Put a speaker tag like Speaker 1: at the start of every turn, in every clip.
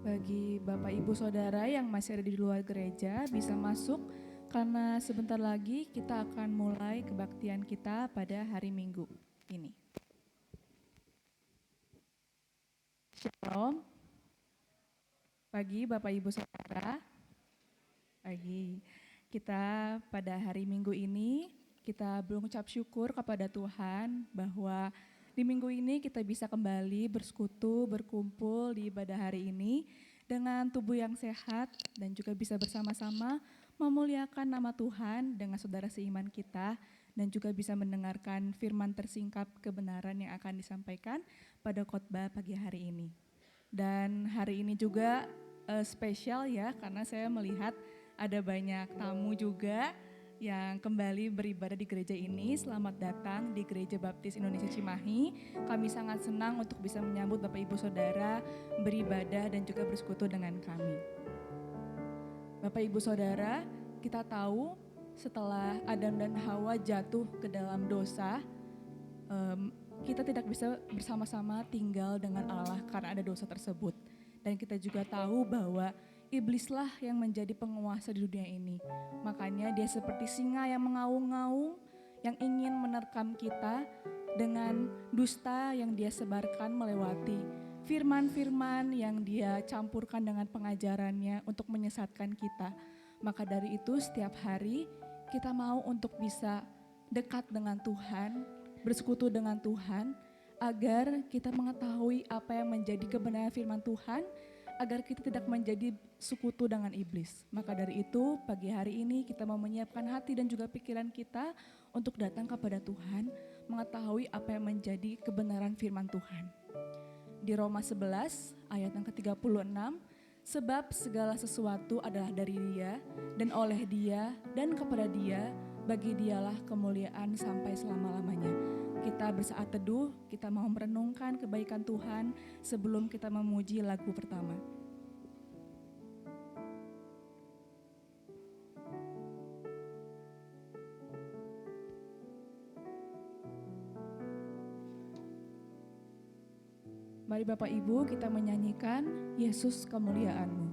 Speaker 1: Bagi Bapak Ibu Saudara yang masih ada di luar gereja bisa masuk karena sebentar lagi kita akan mulai kebaktian kita pada hari Minggu ini. Shalom. Pagi Bapak Ibu Saudara. Pagi. Kita pada hari Minggu ini kita berucap syukur kepada Tuhan bahwa di minggu ini kita bisa kembali bersekutu, berkumpul di ibadah hari ini dengan tubuh yang sehat dan juga bisa bersama-sama memuliakan nama Tuhan dengan saudara seiman kita dan juga bisa mendengarkan firman tersingkap kebenaran yang akan disampaikan pada khotbah pagi hari ini. Dan hari ini juga spesial ya karena saya melihat ada banyak tamu juga yang kembali beribadah di gereja ini. Selamat datang di Gereja Baptis Indonesia Cimahi. Kami sangat senang untuk bisa menyambut Bapak Ibu Saudara beribadah dan juga bersekutu dengan kami. Bapak Ibu Saudara, kita tahu setelah Adam dan Hawa jatuh ke dalam dosa, kita tidak bisa bersama-sama tinggal dengan Allah karena ada dosa tersebut. Dan kita juga tahu bahwa iblislah yang menjadi penguasa di dunia ini. Makanya dia seperti singa yang mengaung-ngaung, yang ingin menerkam kita dengan dusta yang dia sebarkan melewati firman-firman yang dia campurkan dengan pengajarannya untuk menyesatkan kita. Maka dari itu setiap hari kita mau untuk bisa dekat dengan Tuhan, bersekutu dengan Tuhan, agar kita mengetahui apa yang menjadi kebenaran firman Tuhan, agar kita tidak menjadi sekutu dengan iblis. Maka dari itu pagi hari ini kita mau menyiapkan hati dan juga pikiran kita untuk datang kepada Tuhan, mengetahui apa yang menjadi kebenaran firman Tuhan. Di Roma 11 ayat yang ke-36, sebab segala sesuatu adalah dari Dia dan oleh Dia dan kepada Dia, bagi Dialah kemuliaan sampai selama-lamanya. Kita bersaat teduh, kita mau merenungkan kebaikan Tuhan sebelum kita memuji lagu pertama. Mari Bapak Ibu kita menyanyikan Yesus kemuliaan-Mu.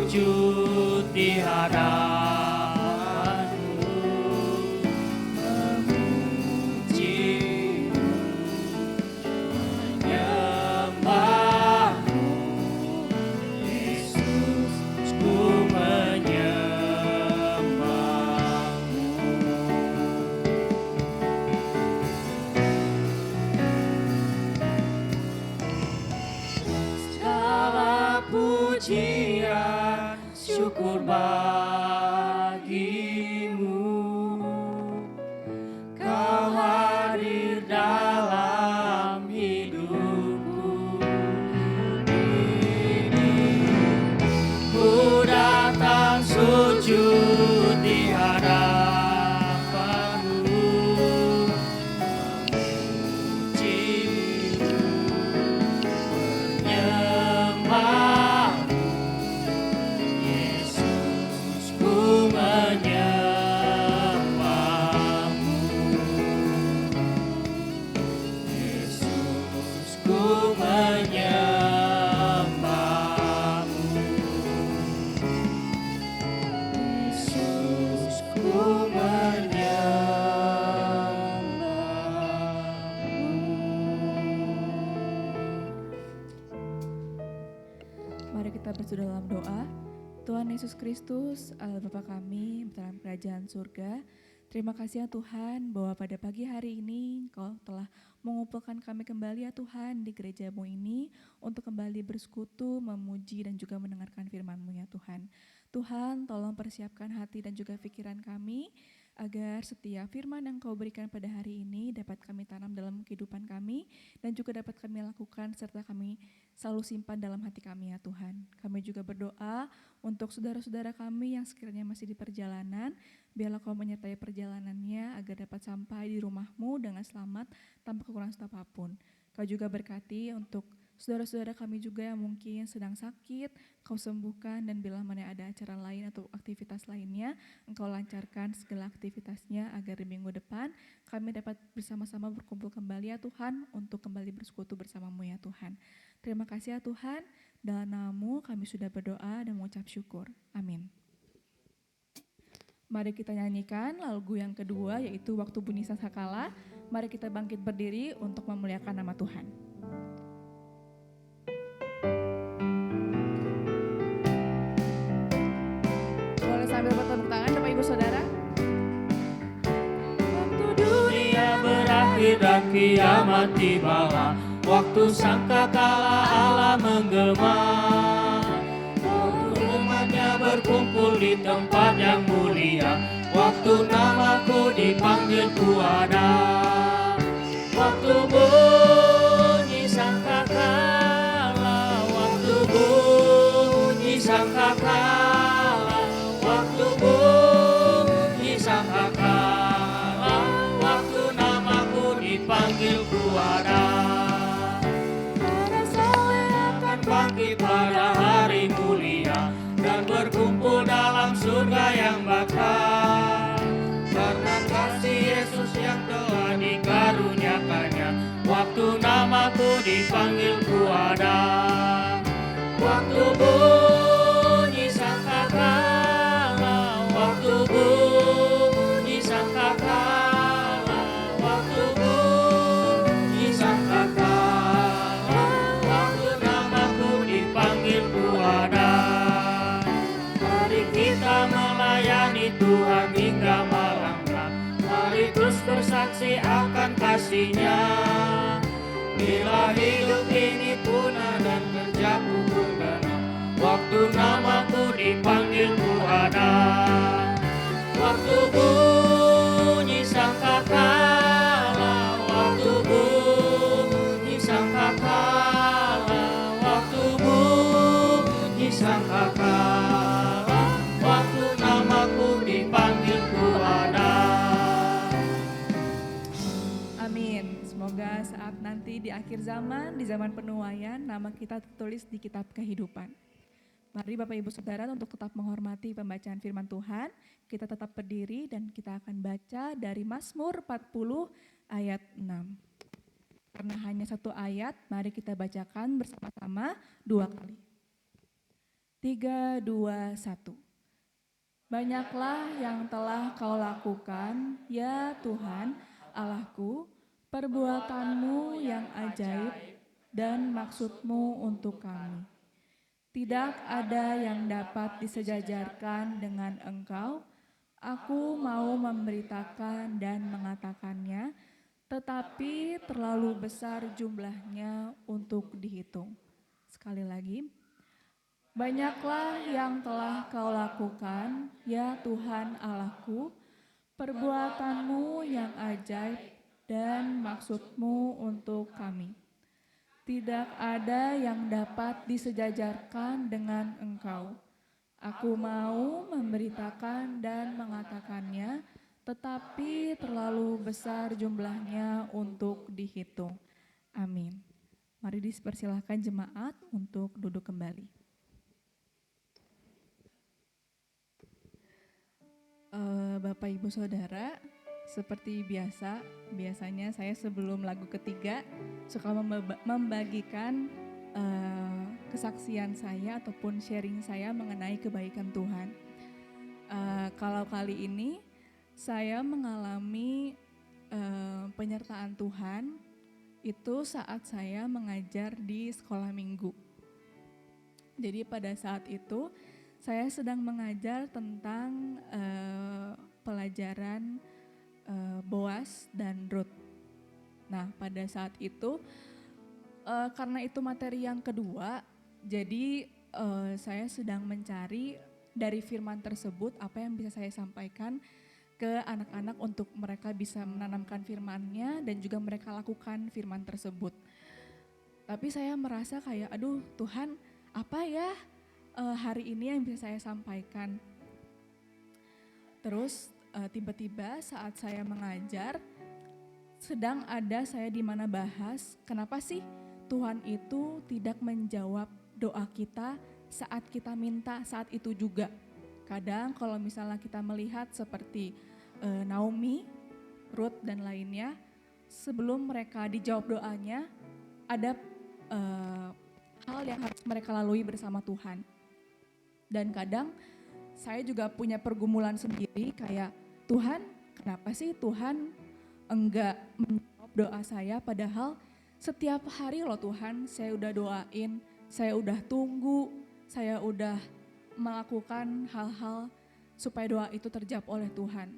Speaker 2: sujud di hadapan-Mu, memuji-Mu, menyembah-Mu, Yesus, ku menyembah-Mu. Segala pujian, syukur bagi-Mu. Kau hadir dalam hidupku ini. Ku datang sujud di hadapan-Mu, memuji-Mu, menyembah-Mu, Yesus, ku menyembah-Mu, Yesus, ku menyembah-Mu, Yesus, ku menyembah-Mu.
Speaker 1: Mari kita bersujud dalam doa. Tuhan Yesus Kristus, Allah Bapa kami dalam kerajaan surga, terima kasih ya Tuhan bahwa pada pagi hari ini Engkau telah mengumpulkan kami kembali ya Tuhan di gereja-Mu ini untuk kembali bersekutu, memuji dan juga mendengarkan firman-Mu ya Tuhan. Tuhan tolong persiapkan hati dan juga pikiran kami agar setiap firman yang Kau berikan pada hari ini dapat kami tanam dalam kehidupan kami dan juga dapat kami lakukan serta kami selalu simpan dalam hati kami ya Tuhan. Kami juga berdoa untuk saudara-saudara kami yang sekiranya masih di perjalanan, biarlah Kau menyertai perjalanannya agar dapat sampai di rumah-Mu dengan selamat tanpa kekurangan apapun. Kau juga berkati untuk saudara-saudara kami juga yang mungkin sedang sakit, Kau sembuhkan, dan bila mana ada acara lain atau aktivitas lainnya, Engkau lancarkan segala aktivitasnya agar di minggu depan kami dapat bersama-sama berkumpul kembali ya Tuhan untuk kembali bersekutu bersama-Mu ya Tuhan. Terima kasih ya Tuhan, dalam nama-Mu kami sudah berdoa dan mengucap syukur. Amin. Mari kita nyanyikan lagu yang kedua yaitu Waktu Bunyi Sangkakala. Mari kita bangkit berdiri untuk memuliakan nama Tuhan. Boleh sambil bertepuk tangan Bapak Ibu Saudara.
Speaker 2: Waktu dunia berakhir dan kiamat tibalah, waktu sangkakala Allah menggema, waktu umatnya berkumpul di tempat yang mulia, waktu namaku dipanggil ku ada, waktu bunyi sangkakala, waktu bunyi sangkakala, waktu bunyi sangkakala, waktu namaku dipanggil ku ada. Para soleh akan bangkit pada hari mulia dan berkumpul dalam surga yang bakal. Karena kasih Yesus yang telah dikaruniakannya, waktu namaku dipanggil ku ada. Waktu bunyi sangkakala, waktu bunyi sangkakala, waktu bunyi sangkakala, waktu namaku dipanggil ku ada. Mari kita melayani Tuhan hingga malam gelap, mari terus bersaksi akan kasih-Nya. Bila hidup ini punah dan kerjaku bergenap, waktu namaku dipanggil ku ada. Waktu bunyi sangkakala, waktu bunyi sangkakala, waktu bunyi sangkakala, waktu namaku dipanggil ku ada.
Speaker 1: Amin. Semoga saat nanti di akhir zaman, di zaman penuaian, nama kita tertulis di kitab kehidupan. Mari Bapak Ibu Saudara untuk tetap menghormati pembacaan firman Tuhan, kita tetap berdiri dan kita akan baca dari Mazmur 40 ayat 6. Karena hanya satu ayat, mari kita bacakan bersama-sama 2 kali. 3, 2, 1. Banyaklah yang telah kau lakukan, ya Tuhan Allahku, perbuatanmu yang ajaib dan maksudmu untuk kami. Tidak ada yang dapat disejajarkan dengan Engkau. Aku mau memberitakan dan mengatakannya, tetapi terlalu besar jumlahnya untuk dihitung. Sekali lagi, banyaklah yang telah kau lakukan, ya Tuhan Allahku, perbuatanmu yang ajaib dan maksudmu untuk kami. Tidak ada yang dapat disejajarkan dengan Engkau. Aku mau memberitakan dan mengatakannya, tetapi terlalu besar jumlahnya untuk dihitung. Amin. Mari dipersilahkan jemaat untuk duduk kembali. Bapak Ibu Saudara, seperti biasanya saya sebelum lagu ketiga suka membagikan kesaksian saya ataupun sharing saya mengenai kebaikan Tuhan. Kalau kali ini saya mengalami penyertaan Tuhan itu saat saya mengajar di sekolah minggu. Jadi pada saat itu saya sedang mengajar tentang pelajaran Boaz dan Ruth. Nah, pada saat itu karena itu materi yang kedua, jadi saya sedang mencari dari firman tersebut apa yang bisa saya sampaikan ke anak-anak untuk mereka bisa menanamkan firman-Nya dan juga mereka lakukan firman tersebut. Tapi saya merasa kayak, aduh Tuhan, apa ya hari ini yang bisa saya sampaikan. Terus tiba-tiba saat saya mengajar, sedang ada saya di mana bahas kenapa sih Tuhan itu tidak menjawab doa kita saat kita minta saat itu juga. Kadang kalau misalnya kita melihat seperti Naomi, Ruth dan lainnya, sebelum mereka dijawab doanya, ada hal yang harus mereka lalui bersama Tuhan. Dan kadang saya juga punya pergumulan sendiri kayak, Tuhan kenapa sih Tuhan enggak menjawab doa saya, padahal setiap hari loh Tuhan saya udah doain, saya udah tunggu, saya udah melakukan hal-hal supaya doa itu terjawab oleh Tuhan.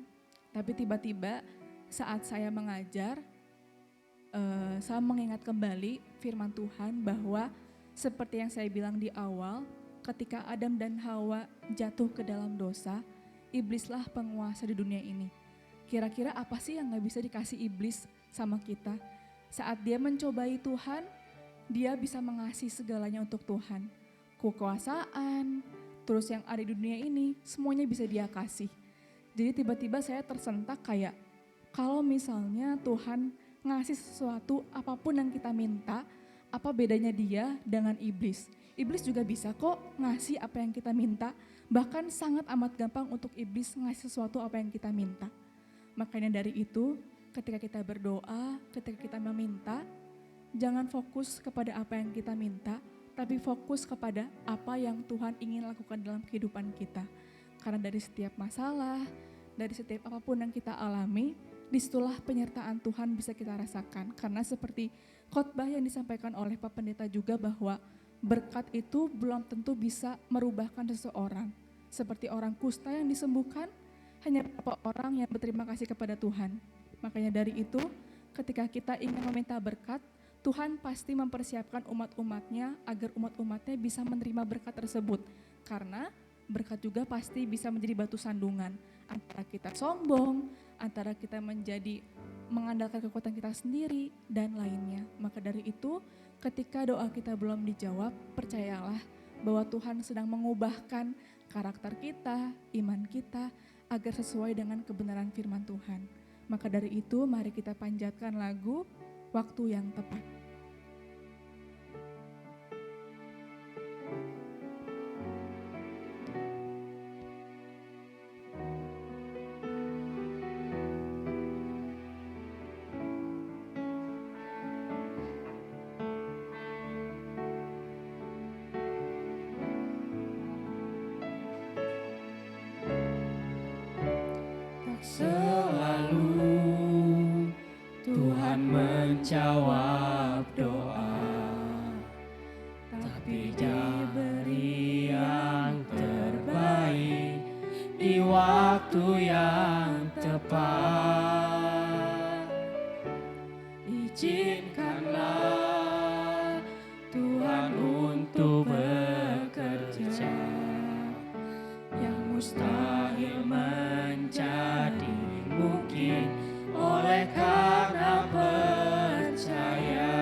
Speaker 1: Tapi tiba-tiba saat saya mengajar, saya mengingat kembali firman Tuhan bahwa seperti yang saya bilang di awal, ketika Adam dan Hawa jatuh ke dalam dosa, iblislah penguasa di dunia ini. Kira-kira apa sih yang gak bisa dikasih iblis sama kita? Saat dia mencobai Tuhan, dia bisa mengasihi segalanya untuk Tuhan. Kekuasaan, terus yang ada di dunia ini, semuanya bisa dia kasih. Jadi tiba-tiba saya tersentak kayak, kalau misalnya Tuhan ngasih sesuatu apapun yang kita minta, apa bedanya dia dengan iblis? Iblis juga bisa kok ngasih apa yang kita minta, bahkan sangat amat gampang untuk iblis ngasih sesuatu apa yang kita minta. Makanya dari itu, ketika kita berdoa, ketika kita meminta, jangan fokus kepada apa yang kita minta, tapi fokus kepada apa yang Tuhan ingin lakukan dalam kehidupan kita. Karena dari setiap masalah, dari setiap apapun yang kita alami, disitulah penyertaan Tuhan bisa kita rasakan. Karena seperti khotbah yang disampaikan oleh Pak Pendeta juga bahwa berkat itu belum tentu bisa merubahkan seseorang. Seperti orang kusta yang disembuhkan, hanya beberapa orang yang berterima kasih kepada Tuhan. Makanya dari itu, ketika kita ingin meminta berkat, Tuhan pasti mempersiapkan umat-umatnya agar umat-umatnya bisa menerima berkat tersebut. Karena berkat juga pasti bisa menjadi batu sandungan. Antara kita sombong, antara kita menjadi mengandalkan kekuatan kita sendiri, dan lainnya. Maka dari itu, ketika doa kita belum dijawab, percayalah bahwa Tuhan sedang mengubahkan karakter kita, iman kita, agar sesuai dengan kebenaran firman Tuhan. Maka dari itu, mari kita panjatkan lagu Waktu yang Tepat.
Speaker 2: Selalu Tuhan menjawab doa, tapi diberi yang terbaik di waktu yang tepat. Izinkanlah Tuhan untuk bekerja, yang mustahil menjadi mungkin oleh karena percaya.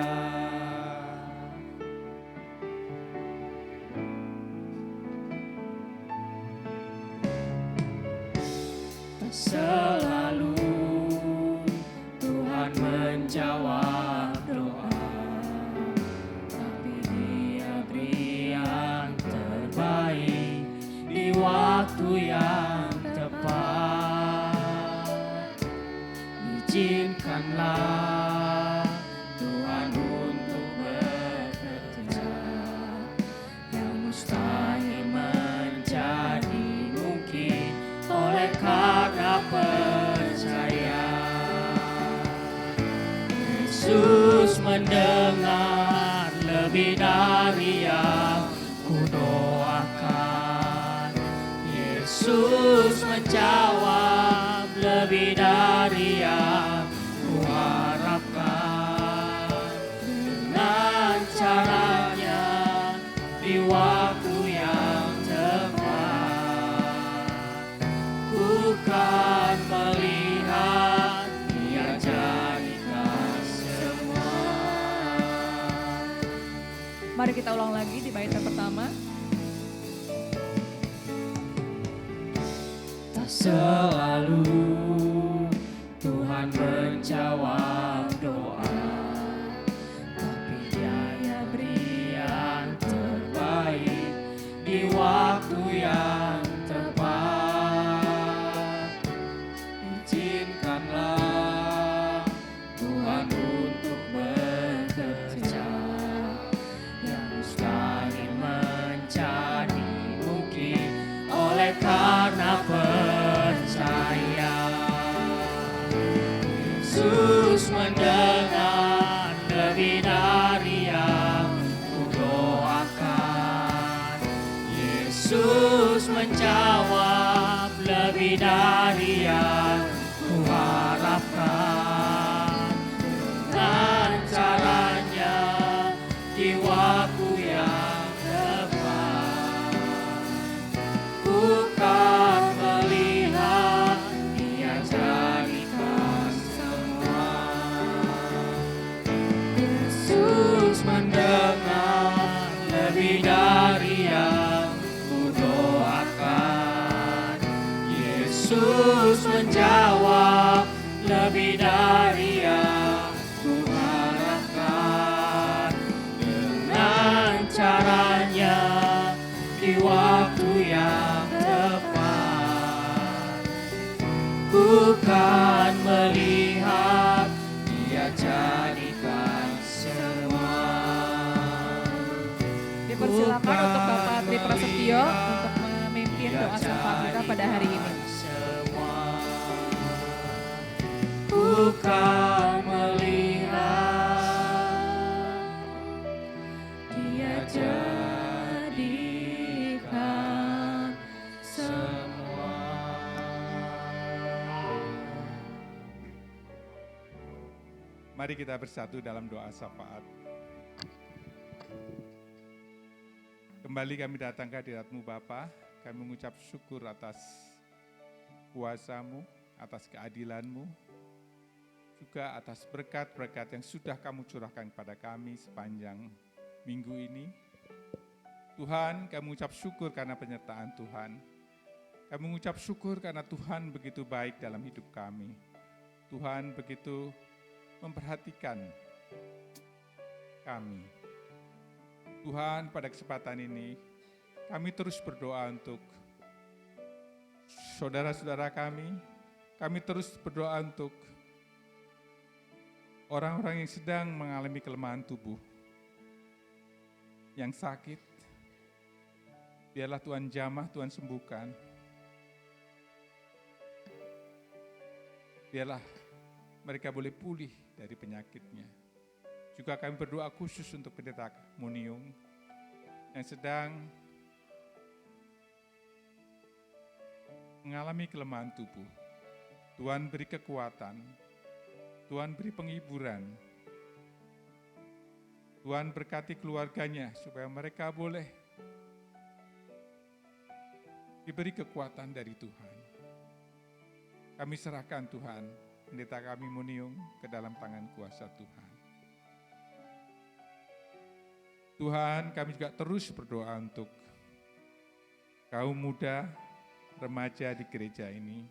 Speaker 2: Selalu Tuhan menjawab doa, tapi Dia beri yang terbaik di waktu yang tepat. Izinkanlah Tuhan untuk bekerja, yang mustahil menjadi mungkin oleh karena percaya. Yesus mendengar lebih dari yang kudoakan. Yesus menjawab lebih dari yang kuharapkan. Dengan caranya di waktu yang tepat, ku kan melihat Dia jadikan semua.
Speaker 1: Mari kita ulang lagi di bait yang pertama.
Speaker 2: Tak selalu Tuhan menjawab doa, tapi Dia beri yang terbaik di waktu yang tepat. Izinkanlah Tuhan untuk bekerja, yang mustahil menjadi mungkin oleh karena percaya. Yesus mendengar lebih dari yang kudoakan. Yesus menjawab lebih dari yang kuharapkan. Dengan caranya di waktu yang tepat, ku kan melihat Dia jadikan semua. Yesus mendengar lebih dari yang kudoakan. Yesus menjawab lebih dari yang kuharapkan. Dengan caranya di waktu yang tepat, ku kan melihat Dia jadikan semua.
Speaker 1: Dipersilakan untuk Bapak Tri Prasetyo untuk memimpin doa syafaat kita pada hari ini.
Speaker 2: Ku kan melihat Dia jadikan semua.
Speaker 3: Mari kita bersatu dalam doa syafaat. Kembali kami datang ke hadirat-Mu Bapa, kami mengucap syukur atas kuasa-Mu, atas keadilan-Mu, juga atas berkat-berkat yang sudah Kamu curahkan kepada kami sepanjang minggu ini. Tuhan, kami mengucap syukur karena penyertaan Tuhan. Kami mengucap syukur karena Tuhan begitu baik dalam hidup kami. Tuhan begitu memperhatikan kami. Tuhan, pada kesempatan ini, kami terus berdoa untuk saudara-saudara kami terus berdoa untuk orang-orang yang sedang mengalami kelemahan tubuh, yang sakit, biarlah Tuhan jamah, Tuhan sembuhkan. biarlah mereka boleh pulih dari penyakitnya. Juga kami berdoa khusus untuk pendeta Muniung yang sedang mengalami kelemahan tubuh. Tuhan beri kekuatan, Tuhan beri penghiburan, Tuhan berkati keluarganya supaya mereka boleh diberi kekuatan dari Tuhan. Kami serahkan Tuhan, pendeta kami Muniung ke dalam tangan kuasa Tuhan. Tuhan, kami juga terus berdoa untuk kaum muda, remaja di gereja ini.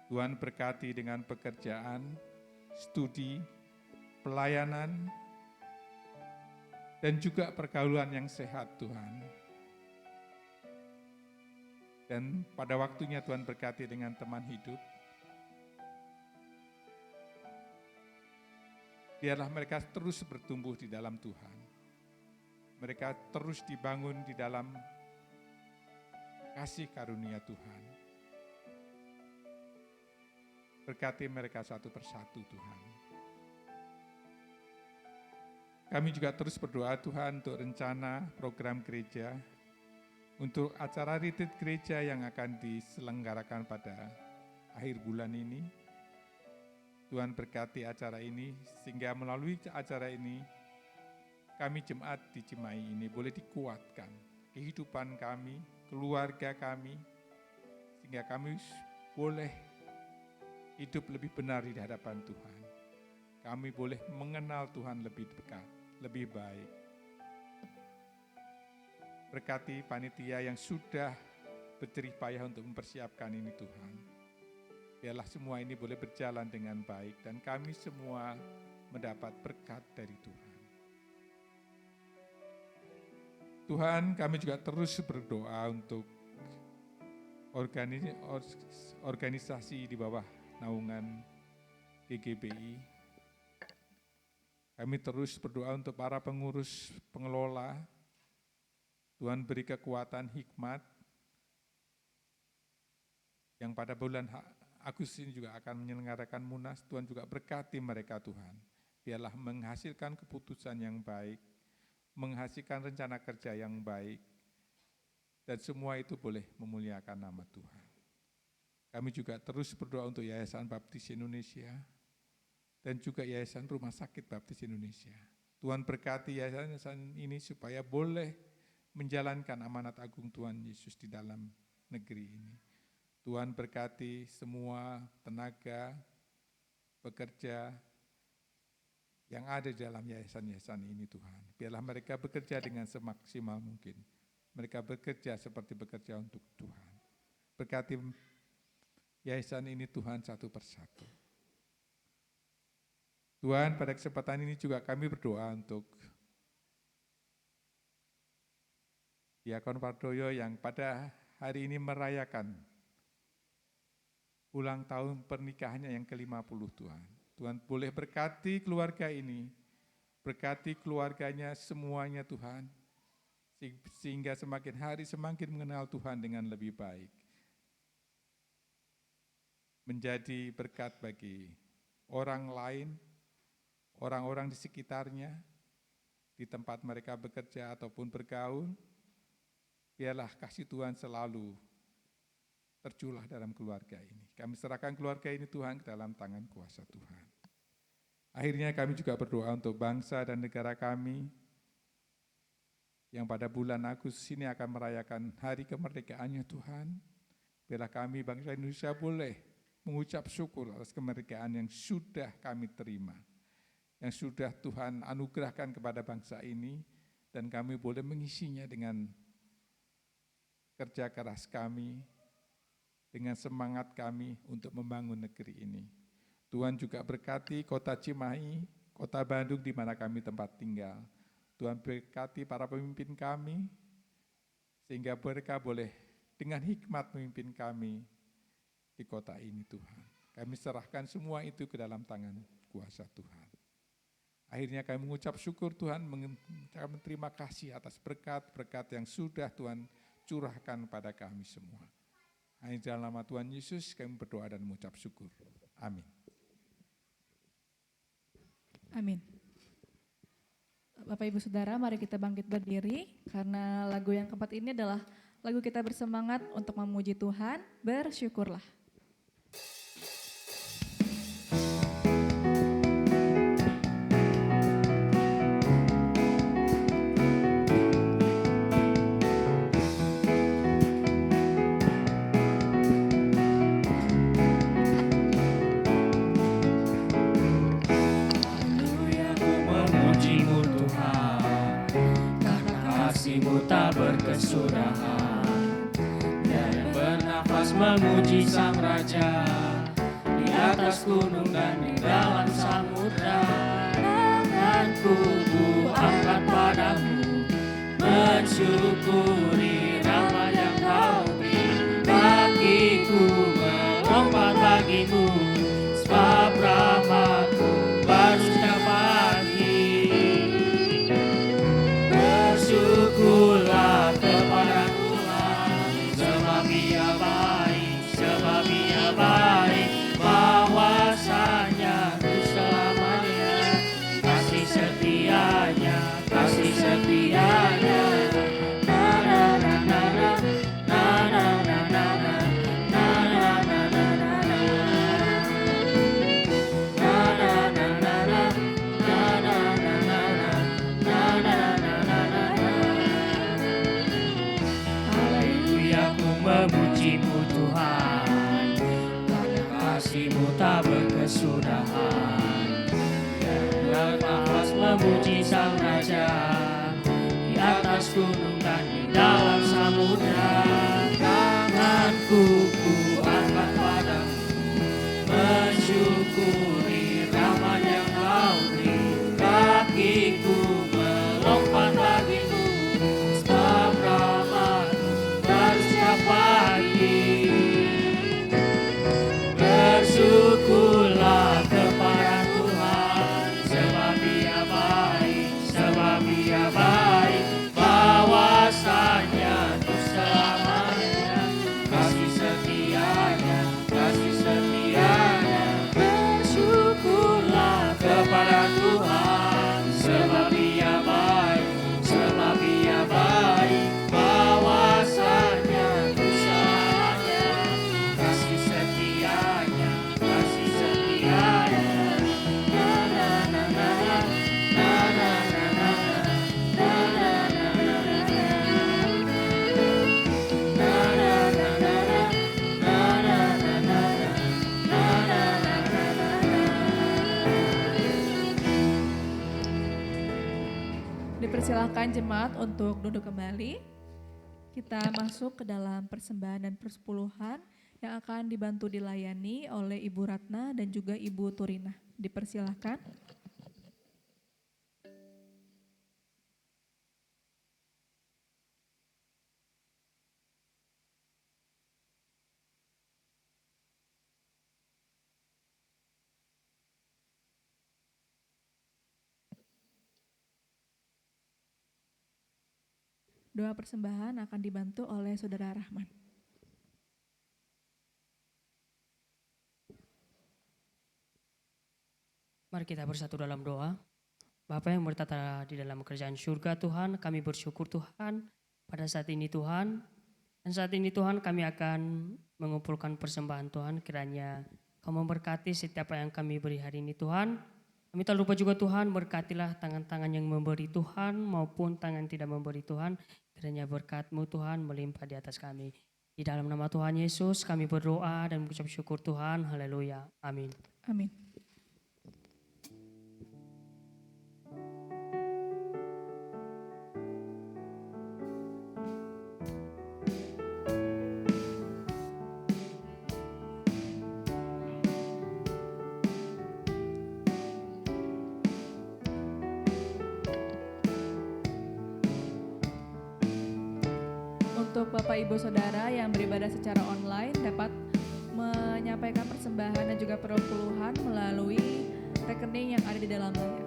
Speaker 3: Tuhan berkati dengan pekerjaan, studi, pelayanan, dan juga pergaulan yang sehat Tuhan. Dan pada waktunya Tuhan berkati dengan teman hidup. Biarlah mereka terus bertumbuh di dalam Tuhan. Mereka terus dibangun di dalam kasih karunia Tuhan. Berkati mereka satu persatu Tuhan. Kami juga terus berdoa Tuhan untuk rencana program gereja, untuk acara retreat gereja yang akan diselenggarakan pada akhir bulan ini. Tuhan berkati acara ini, sehingga melalui acara ini, kami jemaat di Cimahi ini boleh dikuatkan. Kehidupan kami, keluarga kami, sehingga kami boleh hidup lebih benar di hadapan Tuhan. Kami boleh mengenal Tuhan lebih dekat, lebih baik. Berkati panitia yang sudah berjerih payah untuk mempersiapkan ini Tuhan. Biarlah semua ini boleh berjalan dengan baik dan kami semua mendapat berkat dari Tuhan. Tuhan, kami juga terus berdoa untuk organisasi di bawah naungan GGBI. Kami terus berdoa untuk para pengurus, pengelola. Tuhan beri kekuatan hikmat yang pada bulan Agustus ini juga akan menyelenggarakan Munas. Tuhan juga berkati mereka Tuhan. Biarlah menghasilkan keputusan yang baik, menghasilkan rencana kerja yang baik, dan semua itu boleh memuliakan nama Tuhan. Kami juga terus berdoa untuk Yayasan Baptis Indonesia dan juga Yayasan Rumah Sakit Baptis Indonesia. Tuhan berkati yayasan ini supaya boleh menjalankan amanat agung Tuhan Yesus di dalam negeri ini. Tuhan berkati semua tenaga, pekerja yang ada di dalam yayasan-yayasan ini Tuhan. Biarlah mereka bekerja dengan semaksimal mungkin. Mereka bekerja seperti bekerja untuk Tuhan. Berkati yayasan ini Tuhan satu persatu. Tuhan, pada kesempatan ini juga kami berdoa untuk Diakon Pardoyo yang pada hari ini merayakan ulang tahun pernikahannya yang ke-50 Tuhan. Tuhan boleh berkati keluarga ini, berkati keluarganya semuanya Tuhan, sehingga semakin hari semakin mengenal Tuhan dengan lebih baik. Menjadi berkat bagi orang lain, orang-orang di sekitarnya, di tempat mereka bekerja ataupun bergaul. Biarlah kasih Tuhan selalu tercurah dalam keluarga ini. Kami serahkan keluarga ini Tuhan ke dalam tangan kuasa Tuhan. Akhirnya kami juga berdoa untuk bangsa dan negara kami yang pada bulan Agustus ini akan merayakan hari kemerdekaannya Tuhan. Biarlah kami bangsa Indonesia boleh mengucap syukur atas kemerdekaan yang sudah kami terima, yang sudah Tuhan anugerahkan kepada bangsa ini, dan kami boleh mengisinya dengan kerja keras kami, dengan semangat kami untuk membangun negeri ini. Tuhan juga berkati kota Cimahi, kota Bandung di mana kami tempat tinggal. Tuhan berkati para pemimpin kami, sehingga mereka boleh dengan hikmat memimpin kami di kota ini Tuhan. Kami serahkan semua itu ke dalam tangan kuasa Tuhan. Akhirnya kami mengucap syukur Tuhan, mengucapkan terima kasih atas berkat-berkat yang sudah Tuhan curahkan pada kami semua. Hanya dalam nama Tuhan Yesus kami berdoa dan mengucap syukur. Amin.
Speaker 1: Amin. Bapak Ibu Saudara, mari kita bangkit berdiri karena lagu yang keempat ini adalah lagu kita bersemangat untuk memuji Tuhan, bersyukurlah.
Speaker 2: Kasih-Mu tak berkesudahan, dan bernafas memuji Sang Raja di atas gunung dan di dalam samudra. Tanganku ku angkat padamu, mensyukuri rahmat yang Kau beri. Kakiku melompat bagimu, sebab rahmat-Mu baru setiap pagi. Bersyukurlah kepada Tuhan, sebab Ia baik, bahwasanya untuk selamanya. Kasih setianya, kasih setianya. Na na na na na, na na na na na, na na na na na na. Na na na na na, na na na na na, na na na na na. Haleluya, ku memuji-Mu Tuhan, karena kasih-Mu tak berkesudahan. Dan nafas memuji Sang Raja di atas gunung dan di dalam samudra. Tanganku ku angkat padamu, mensyukuri rahmat yang Kau beri. Kakiku melompat bagimu, sebab rahmat-Mu baru setiap pagi. Bersyukurlah kepada Tuhan, sebab Ia baik, bahwasanya untuk selamanya. Kasih setianya, kasih setianya. Bersyukurlah kepada Tuhan, sebab Ia baik, bahwasanya untuk selamanya. Kasih setianya, kasih setianya. Na na na na na, na na na na na, na na na na na. Na na na na na, na na na na na, na na na na na.
Speaker 1: Dipersilahkan jemaat untuk duduk kembali. Kita masuk ke dalam persembahan dan persepuluhan yang akan dibantu dilayani oleh Ibu Ratna dan juga Ibu Turina. Dipersilahkan. Doa persembahan akan dibantu oleh Saudara Rahman.
Speaker 4: Mari kita bersatu dalam doa. Bapa yang bertata di dalam kerajaan surga Tuhan, kami bersyukur Tuhan pada saat ini Tuhan. Dan saat ini Tuhan kami akan mengumpulkan persembahan Tuhan, kiranya Kau memberkati setiap apa yang kami beri hari ini Tuhan. Kami tak lupa juga Tuhan, berkatilah tangan-tangan yang memberi Tuhan maupun tangan tidak memberi Tuhan. Kiranya berkat-Mu Tuhan melimpah di atas kami. Di dalam nama Tuhan Yesus kami berdoa dan mengucap syukur Tuhan. Haleluya. Amin.
Speaker 1: Amin. Untuk Bapak Ibu Saudara yang beribadah secara online dapat menyampaikan persembahan dan juga persepuluhan melalui rekening yang ada di dalam layar.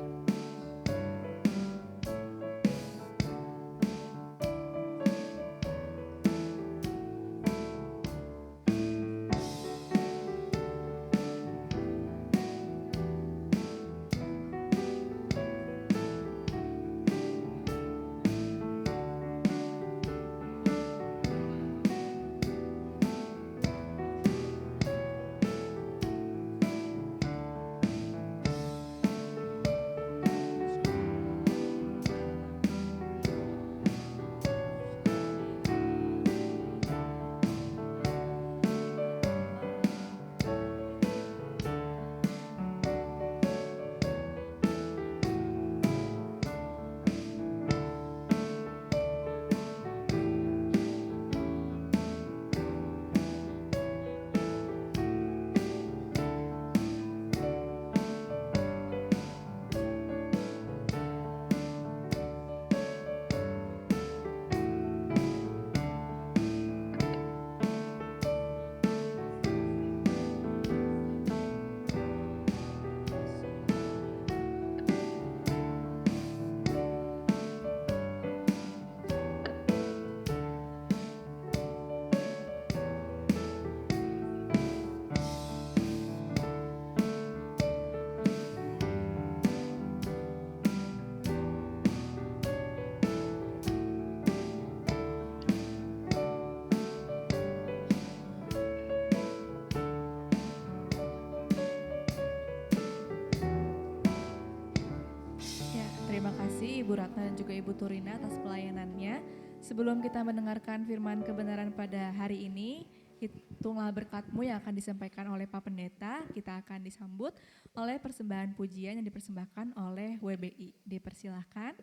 Speaker 1: Ibu Ratna dan juga Ibu Turina atas pelayanannya. Sebelum kita mendengarkan firman kebenaran pada hari ini, hitunglah berkat-Mu yang akan disampaikan oleh Pak Pendeta. Kita akan disambut oleh persembahan pujian yang dipersembahkan oleh WBI. Dipersilahkan.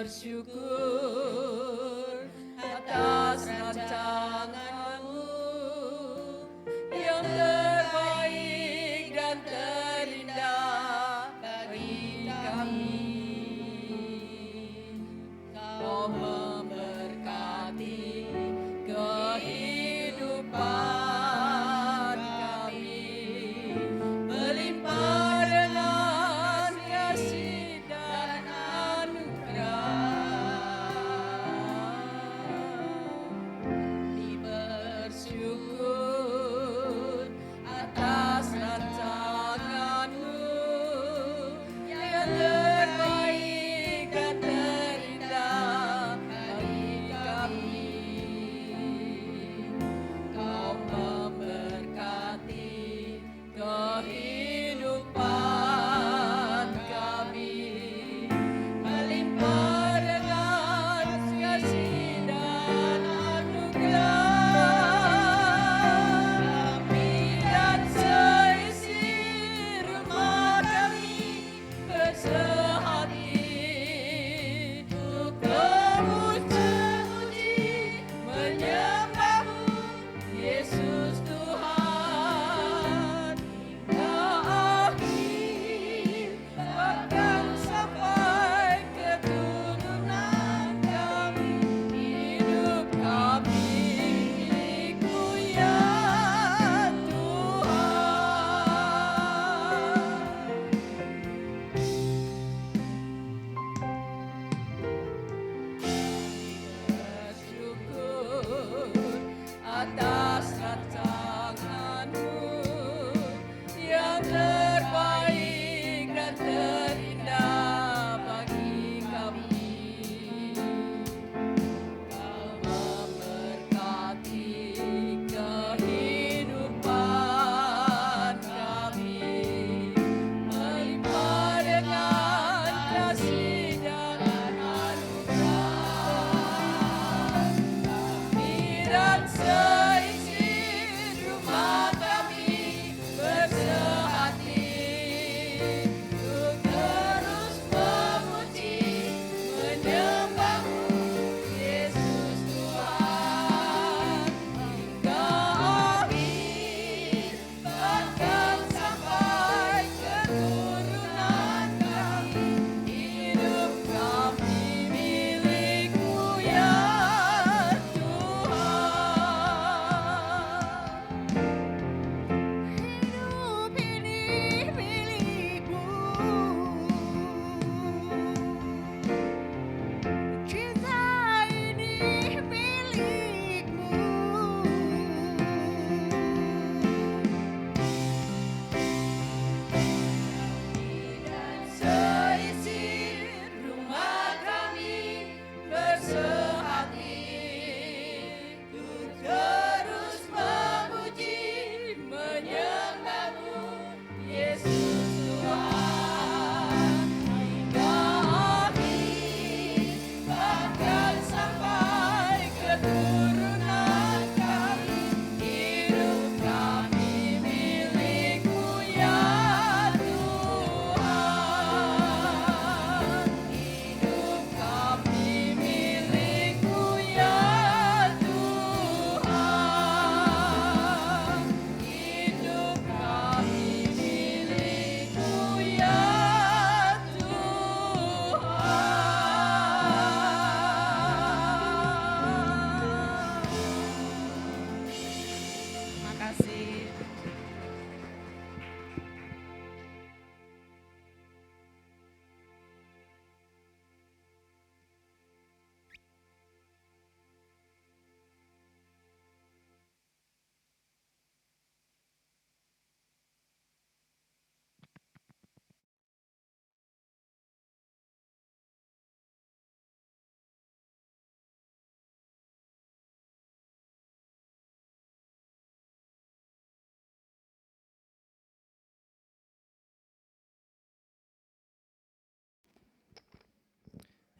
Speaker 5: Bersyukur atas rancangan-Mu yang terbaik dan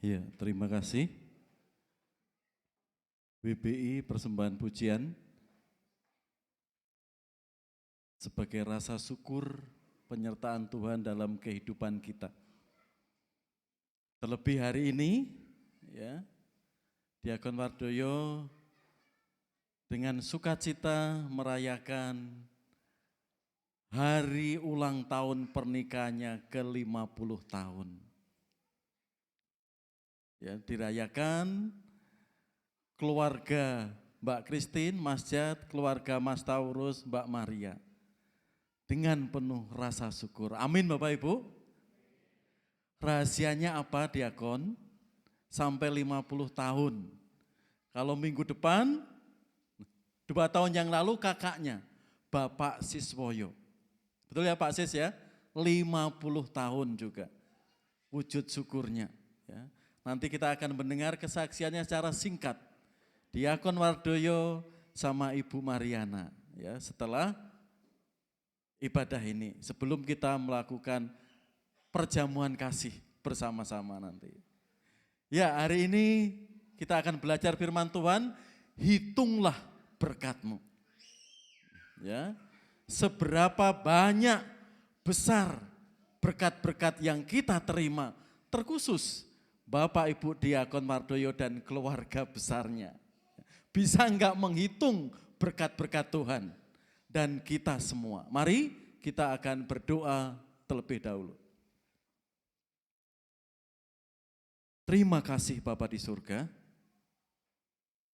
Speaker 6: Ya, terima kasih. WBI persembahan pujian sebagai rasa syukur penyertaan Tuhan dalam kehidupan kita. Terlebih hari ini, ya, Diakon Wardoyo dengan sukacita merayakan hari ulang tahun pernikahannya ke-50 tahun. Ya, dirayakan keluarga Mbak Christine, Mas Jat, keluarga Mas Taurus, Mbak Maria. Dengan penuh rasa syukur. Amin Bapak Ibu. Rahasianya apa Diakon? Sampai 50 tahun. Kalau minggu depan, 2 tahun yang lalu kakaknya, Bapak Siswoyo. Betul ya Pak Sis ya? 50 tahun juga. Wujud syukurnya. Ya. Nanti kita akan mendengar kesaksiannya secara singkat. Diakon Wardoyo sama Ibu Mariana. Ya, setelah ibadah ini, sebelum kita melakukan perjamuan kasih bersama-sama nanti. Ya, hari ini kita akan belajar firman Tuhan, hitunglah berkatmu. Ya, seberapa banyak besar berkat-berkat yang kita terima, terkhusus Bapak Ibu Diakon Wardoyo dan keluarga besarnya. Bisa enggak menghitung berkat-berkat Tuhan dan kita semua. Mari kita akan berdoa terlebih dahulu. Terima kasih Bapa di surga.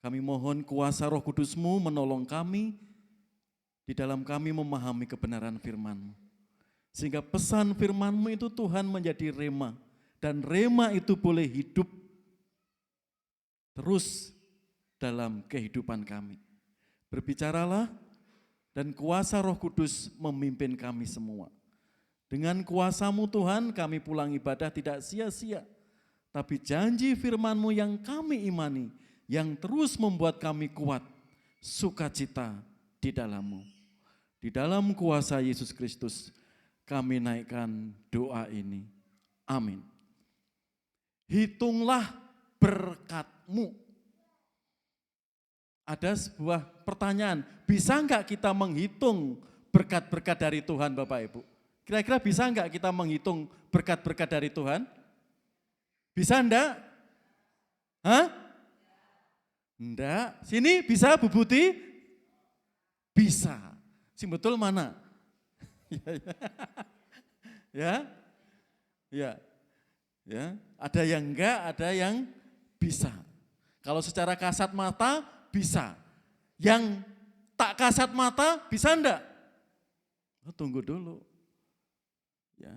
Speaker 6: Kami mohon kuasa Roh Kudus-Mu menolong kami di dalam kami memahami kebenaran firman-Mu. Sehingga pesan firman-Mu itu Tuhan menjadi rema. Dan rema itu boleh hidup terus dalam kehidupan kami. Berbicaralah dan kuasa Roh Kudus memimpin kami semua. Dengan kuasa-Mu Tuhan kami pulang ibadah tidak sia-sia. Tapi janji firman-Mu yang kami imani, yang terus membuat kami kuat, sukacita di dalam-Mu. Di dalam kuasa Yesus Kristus kami naikkan doa ini. Amin. Hitunglah berkat-Mu. Ada sebuah pertanyaan, bisa enggak kita menghitung berkat-berkat dari Tuhan Bapak Ibu? Kira-kira bisa enggak kita menghitung berkat-berkat dari Tuhan? Bisa enggak? Hah? Enggak. Sini bisa Bu Buti? Bisa. Sing betul mana? Ya. Ya. Ya, ada yang enggak, ada yang bisa. Kalau secara kasat mata bisa. Yang tak kasat mata bisa enggak? Oh, tunggu dulu. Ya.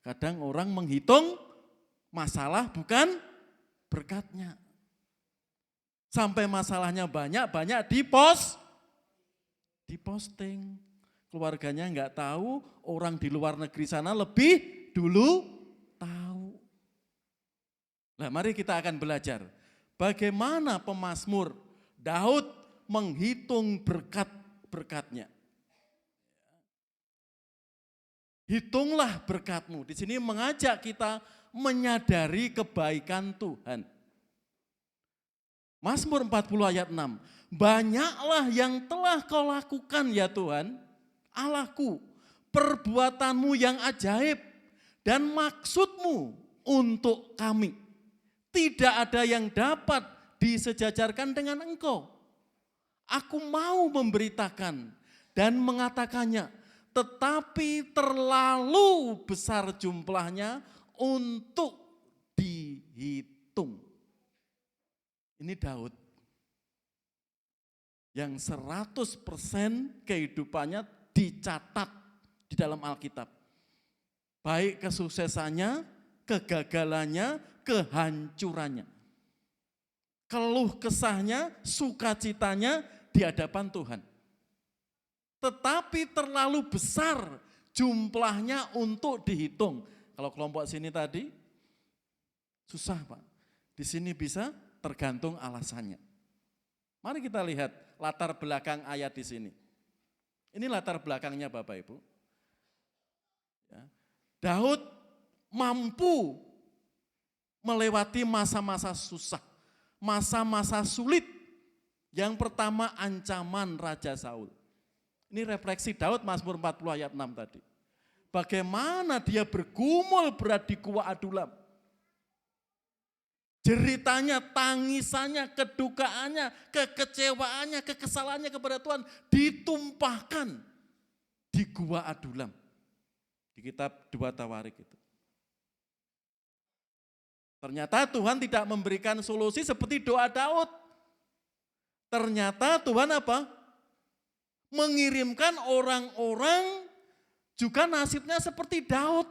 Speaker 6: Kadang orang menghitung masalah bukan berkatnya. Sampai masalahnya banyak diposting. Keluarganya enggak tahu, orang di luar negeri sana lebih dulu tahu. Nah, mari kita akan belajar bagaimana pemazmur Daud menghitung berkat-berkatnya. Hitunglah berkat-Mu. Di sini mengajak kita menyadari kebaikan Tuhan. Mazmur 40 ayat 6. Banyaklah yang telah Kau lakukan ya Tuhan, Allahku, perbuatan-Mu yang ajaib dan maksud-Mu untuk kami. Tidak ada yang dapat disejajarkan dengan Engkau. Aku mau memberitakan dan mengatakannya, tetapi terlalu besar jumlahnya untuk dihitung. Ini Daud yang 100% kehidupannya dicatat di dalam Alkitab. Baik kesuksesannya, kegagalannya, kehancurannya. Keluh kesahnya, sukacitanya di hadapan Tuhan. Tetapi terlalu besar jumlahnya untuk dihitung. Kalau kelompok sini tadi, susah Pak. Di sini bisa, tergantung alasannya. Mari kita lihat latar belakang ayat di sini. Ini latar belakangnya Bapak Ibu. Ya. Daud mampu melewati masa-masa susah, masa-masa sulit. Yang pertama ancaman Raja Saul. Ini refleksi Daud Mazmur 40 ayat 6 tadi. Bagaimana dia bergumul berat di gua Adulam. Jeritanya, tangisannya, kedukaannya, kekecewaannya, kekesalannya kepada Tuhan ditumpahkan di gua Adulam. Di kitab 2 Tawarik itu. Ternyata Tuhan tidak memberikan solusi seperti doa Daud. Ternyata Tuhan apa? Mengirimkan orang-orang juga nasibnya seperti Daud.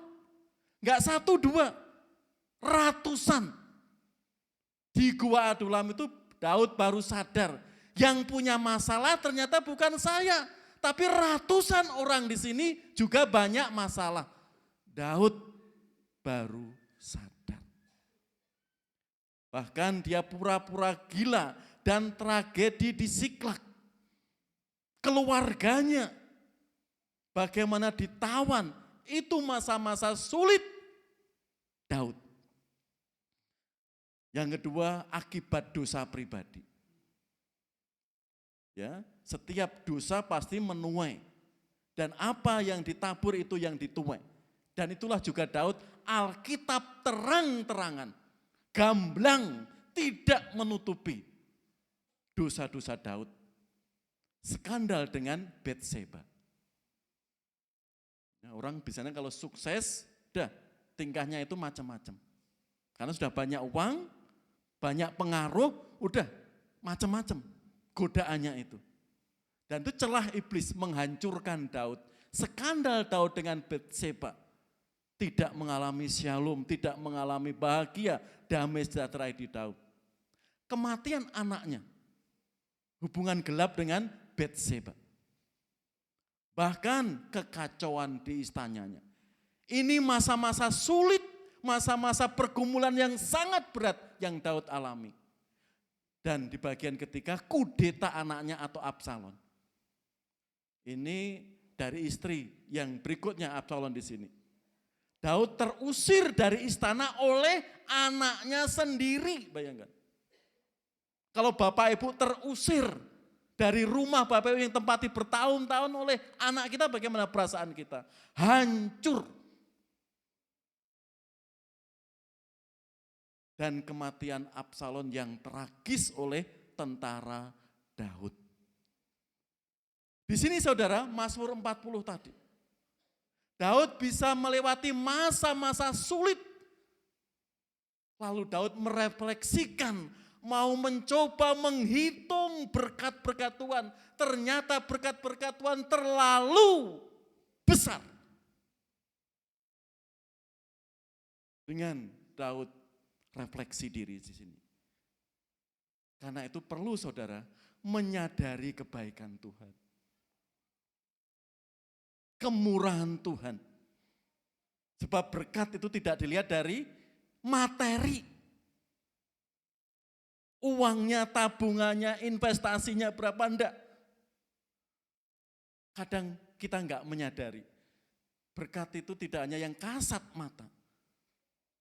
Speaker 6: Enggak 1, 2, ratusan. Di gua Adulam itu Daud baru sadar. Yang punya masalah ternyata bukan saya. Tapi ratusan orang di sini juga banyak masalah. Daud baru sadar. Bahkan dia pura-pura gila dan tragedi di Siklag. Keluarganya bagaimana ditawan, itu masa-masa sulit Daud. Yang kedua, akibat dosa pribadi. Ya, setiap dosa pasti menuai. Dan apa yang ditabur itu yang dituai. Dan itulah juga Daud, Alkitab terang-terangan, gamblang, tidak menutupi dosa-dosa Daud. Skandal dengan Batseba. Nah, orang biasanya kalau sukses, dah tingkahnya itu macam-macam. Karena sudah banyak uang, banyak pengaruh, udah macam-macam godaannya itu. Dan itu celah iblis menghancurkan Daud. Skandal Daud dengan Batseba. Tidak mengalami shalom, tidak mengalami bahagia, damai sejahtera di Daud. Kematian anaknya, hubungan gelap dengan Batseba. Bahkan kekacauan di istananya. Ini masa-masa sulit, masa-masa pergumulan yang sangat berat yang Daud alami. Dan di bagian ketiga kudeta anaknya atau Absalom. Ini dari istri yang berikutnya Absalom di sini. Daud terusir dari istana oleh anaknya sendiri, bayangkan. Kalau bapak ibu terusir dari rumah bapak ibu yang tempati bertahun-tahun oleh anak kita, bagaimana perasaan kita? Hancur. Dan kematian Absalom yang tragis oleh tentara Daud. Di sini saudara, Mazmur 40 tadi. Daud bisa melewati masa-masa sulit. Lalu Daud merefleksikan, mau mencoba menghitung berkat-berkat Tuhan. Ternyata berkat-berkat Tuhan terlalu besar. Dengan Daud refleksi diri di sini. Karena itu perlu saudara menyadari kebaikan Tuhan. Kemurahan Tuhan. Sebab berkat itu tidak dilihat dari materi. Uangnya, tabungannya, investasinya berapa, enggak. Kadang kita enggak menyadari. Berkat itu tidak hanya yang kasat mata.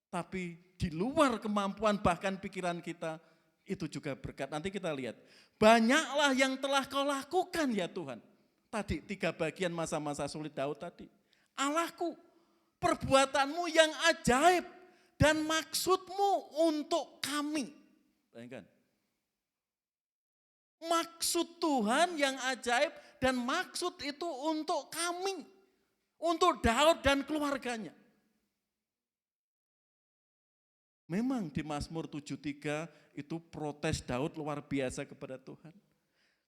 Speaker 6: Tapi di luar kemampuan bahkan pikiran kita, itu juga berkat. Nanti kita lihat. Banyaklah yang telah kau lakukan ya Tuhan. Tadi 3 bagian masa-masa sulit Daud tadi. Allahku, perbuatanmu yang ajaib dan maksudmu untuk kami. Bayangkan. Maksud Tuhan yang ajaib dan maksud itu untuk kami. Untuk Daud dan keluarganya. Memang di Mazmur 73 itu protes Daud luar biasa kepada Tuhan.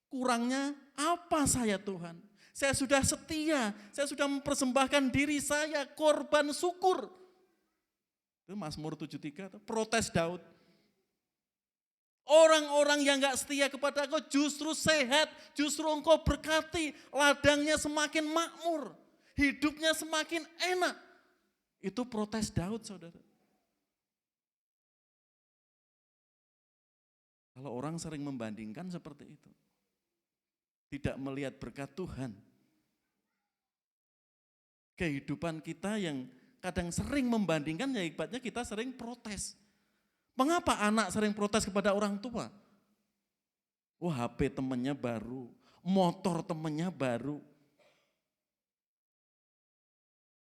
Speaker 6: Kurangnya apa saya Tuhan? Saya sudah setia, saya sudah mempersembahkan diri saya korban syukur. Itu Mazmur 73, protes Daud. Orang-orang yang gak setia kepada Engkau justru sehat, justru Engkau berkati, ladangnya semakin makmur, hidupnya semakin enak. Itu protes Daud saudara. Kalau orang sering membandingkan seperti itu. Tidak melihat berkat Tuhan. Kehidupan kita yang kadang sering membandingkan, ya ibaratnya kita sering protes. Mengapa anak sering protes kepada orang tua? Wah, HP temennya baru, motor temennya baru.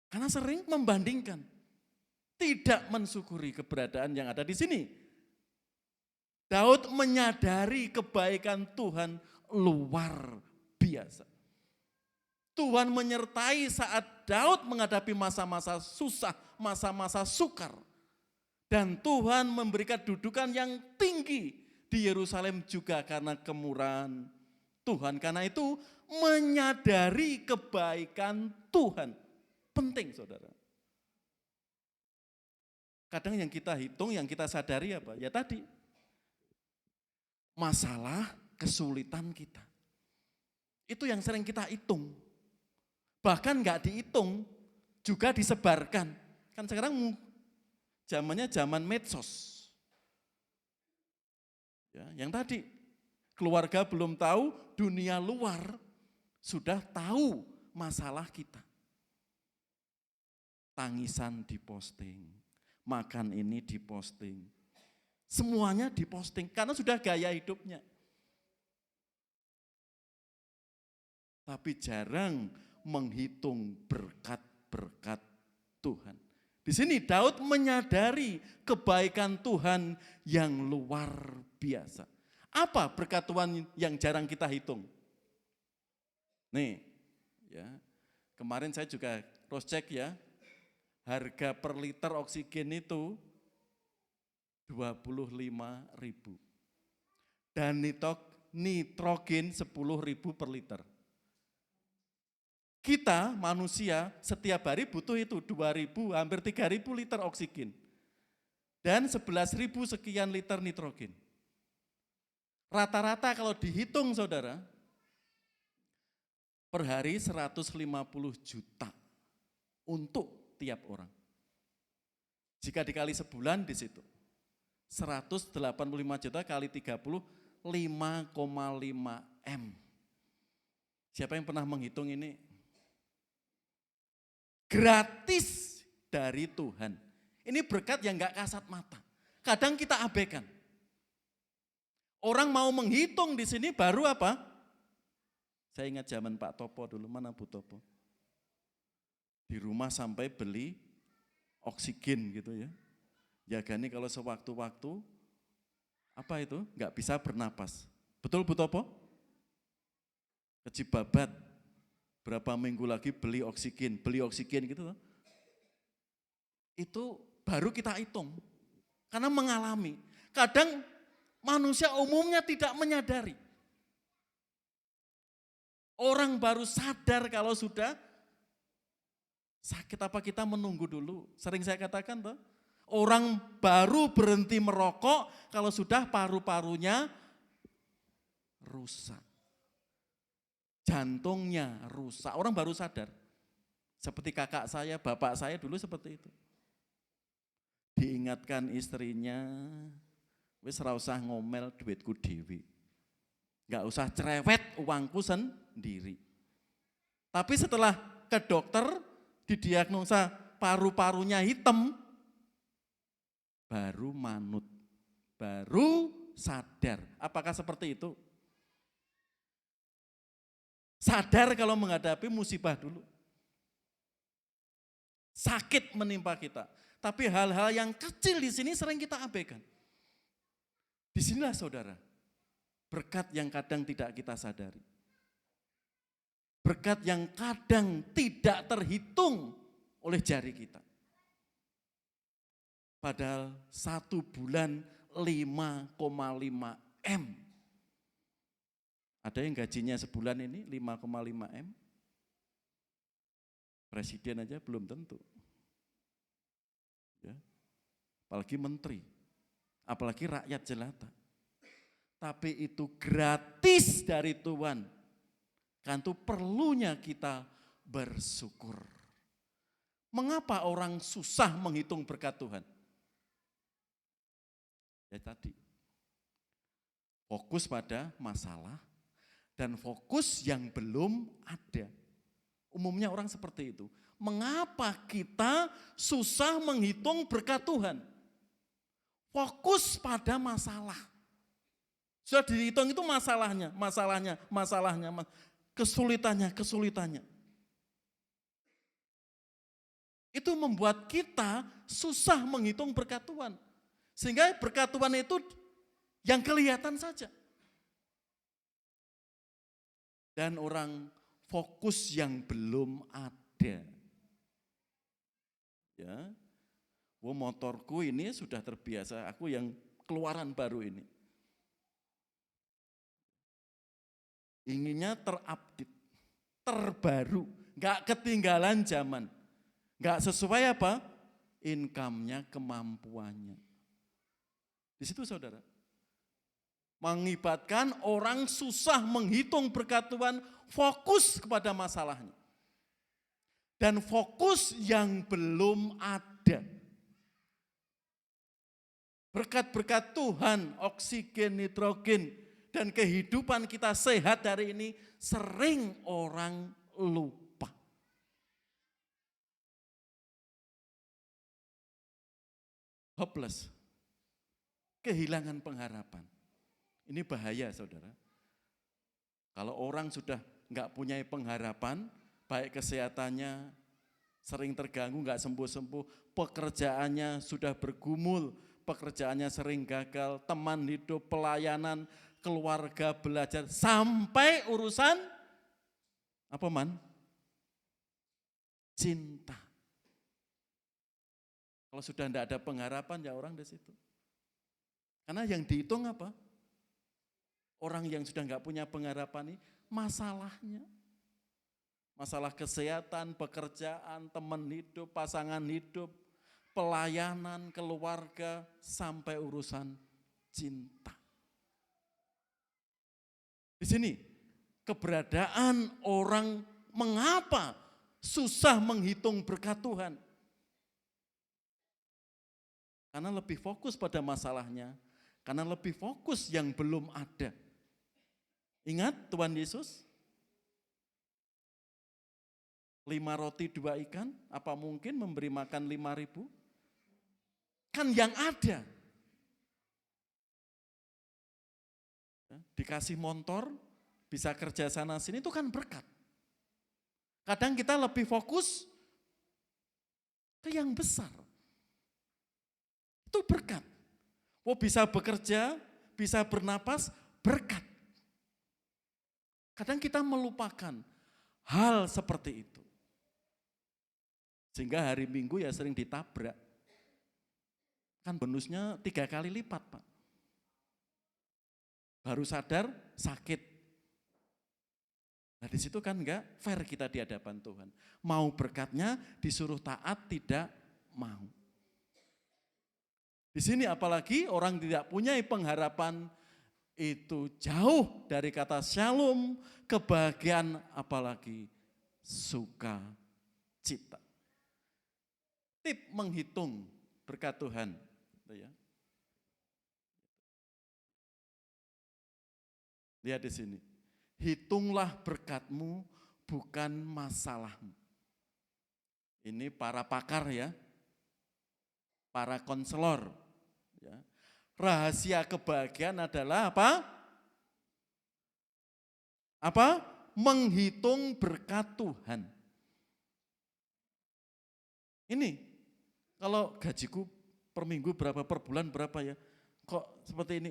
Speaker 6: Karena sering membandingkan, tidak mensyukuri keberadaan yang ada di sini. Daud menyadari kebaikan Tuhan luar biasa. Tuhan menyertai saat Daud menghadapi masa-masa susah, masa-masa sukar. Dan Tuhan memberikan dudukan yang tinggi di Yerusalem juga karena kemurahan Tuhan. Karena itu menyadari kebaikan Tuhan. Penting saudara. Kadang yang kita hitung, yang kita sadari apa? Ya tadi, masalah, kesulitan kita. Itu yang sering kita hitung. Bahkan enggak dihitung, juga disebarkan. Kan sekarang zamannya zaman medsos. Ya, yang tadi, keluarga belum tahu, dunia luar sudah tahu masalah kita. Tangisan diposting, makan ini diposting. Semuanya diposting karena sudah gaya hidupnya. Tapi jarang menghitung berkat-berkat Tuhan. Di sini Daud menyadari kebaikan Tuhan yang luar biasa. Apa berkat Tuhan yang jarang kita hitung? Nih, ya. Kemarin saya juga cross check ya. Harga per liter oksigen itu 25.000. Dan nitrogen 10.000 per liter. Kita manusia setiap hari butuh itu 2.000, hampir 3.000 liter oksigen. Dan 11.000 sekian liter nitrogen. Rata-rata kalau dihitung saudara, per hari 150 juta untuk tiap orang. Jika dikali sebulan di situ, 185 juta kali 30, 5,5 M. Siapa yang pernah menghitung ini? Gratis dari Tuhan. Ini berkat yang gak kasat mata. Kadang kita abaikan. Orang mau menghitung di sini baru apa? Saya ingat zaman Pak Topo dulu, mana Bu Topo? Di rumah sampai beli oksigen gitu ya. Jagani kalau sewaktu-waktu, apa itu? Gak bisa bernapas. Betul Bu Topo? Kejibabat. Berapa minggu lagi beli oksigen gitu loh. Itu baru kita hitung. Karena mengalami. Kadang manusia umumnya tidak menyadari. Orang baru sadar kalau sudah sakit apa kita menunggu dulu. Sering saya katakan tuh. Orang baru berhenti merokok kalau sudah paru-parunya rusak. Jantungnya rusak, orang baru sadar. Seperti kakak saya, bapak saya dulu seperti itu. Diingatkan istrinya, wis ora usah ngomel duitku dewi. Enggak usah cerewet uangku sendiri. Tapi setelah ke dokter, didiagnosa paru-parunya hitam, baru manut, baru sadar. Apakah seperti itu? Sadar kalau menghadapi musibah dulu. Sakit menimpa kita. Tapi hal-hal yang kecil di sini sering kita abaikan. Disinilah saudara, berkat yang kadang tidak kita sadari. Berkat yang kadang tidak terhitung oleh jari kita. Padahal 1 bulan 5,5 M. Ada yang gajinya sebulan ini 5,5 M? Presiden aja belum tentu. Ya. Apalagi menteri, apalagi rakyat jelata. Tapi itu gratis dari Tuhan. Kan itu perlunya kita bersyukur. Mengapa orang susah menghitung berkat Tuhan? Ya tadi, fokus pada masalah, dan fokus yang belum ada. Umumnya orang seperti itu. Mengapa kita susah menghitung berkat Tuhan? fokus pada masalah. Sudah dihitung itu masalahnya, kesulitannya. Itu membuat kita susah menghitung berkat Tuhan. Sehingga berkat Tuhan itu yang kelihatan saja. Dan orang fokus yang belum ada. Ya, motorku ini sudah terbiasa, aku yang keluaran baru ini. Inginnya terupdate, terbaru, gak ketinggalan zaman. Gak sesuai apa? Income-nya, kemampuannya. Di situ saudara. Mengibatkan orang susah menghitung berkat Tuhan, fokus kepada masalahnya. Dan fokus yang belum ada. Berkat-berkat Tuhan, oksigen, nitrogen, dan kehidupan kita sehat hari ini sering orang lupa. Hopeless. Kehilangan pengharapan. Ini bahaya saudara. Kalau orang sudah nggak punya pengharapan, baik kesehatannya sering terganggu, nggak sembuh-sembuh, pekerjaannya sudah bergumul, pekerjaannya sering gagal, teman hidup, pelayanan, keluarga, belajar, sampai urusan apa man? Cinta. Kalau sudah tidak ada pengharapan ya orang di situ. Karena yang dihitung apa? Orang yang sudah nggak punya pengharapan ini masalahnya. Masalah kesehatan, pekerjaan, teman hidup, pasangan hidup, pelayanan, keluarga, sampai urusan cinta. Di sini keberadaan orang mengapa susah menghitung berkat Tuhan. Karena lebih fokus pada masalahnya, karena lebih fokus yang belum ada. Ingat Tuhan Yesus, 5 roti 2 ikan, apa mungkin memberi makan 5.000? Kan yang ada. Dikasih motor, bisa kerja sana sini, itu kan berkat. Kadang kita lebih fokus ke yang besar. Itu berkat. Oh bisa bekerja, bisa bernapas, berkat. Kadang kita melupakan hal seperti itu. Sehingga hari Minggu ya sering ditabrak. Kan bonusnya 3 kali lipat Pak. Baru sadar sakit. Nah di situ kan enggak fair kita di hadapan Tuhan. Mau berkatnya disuruh taat tidak mau. Di sini apalagi orang tidak punya pengharapan itu jauh dari kata shalom, kebahagiaan, apalagi sukacita. Tip menghitung berkat Tuhan. Lihat di sini. Hitunglah berkatmu bukan masalahmu. Ini para pakar ya. Para konselor. Ya. Rahasia kebahagiaan adalah apa? Apa? Menghitung berkat Tuhan. Ini, kalau gajiku per minggu berapa, per bulan berapa ya, kok seperti ini,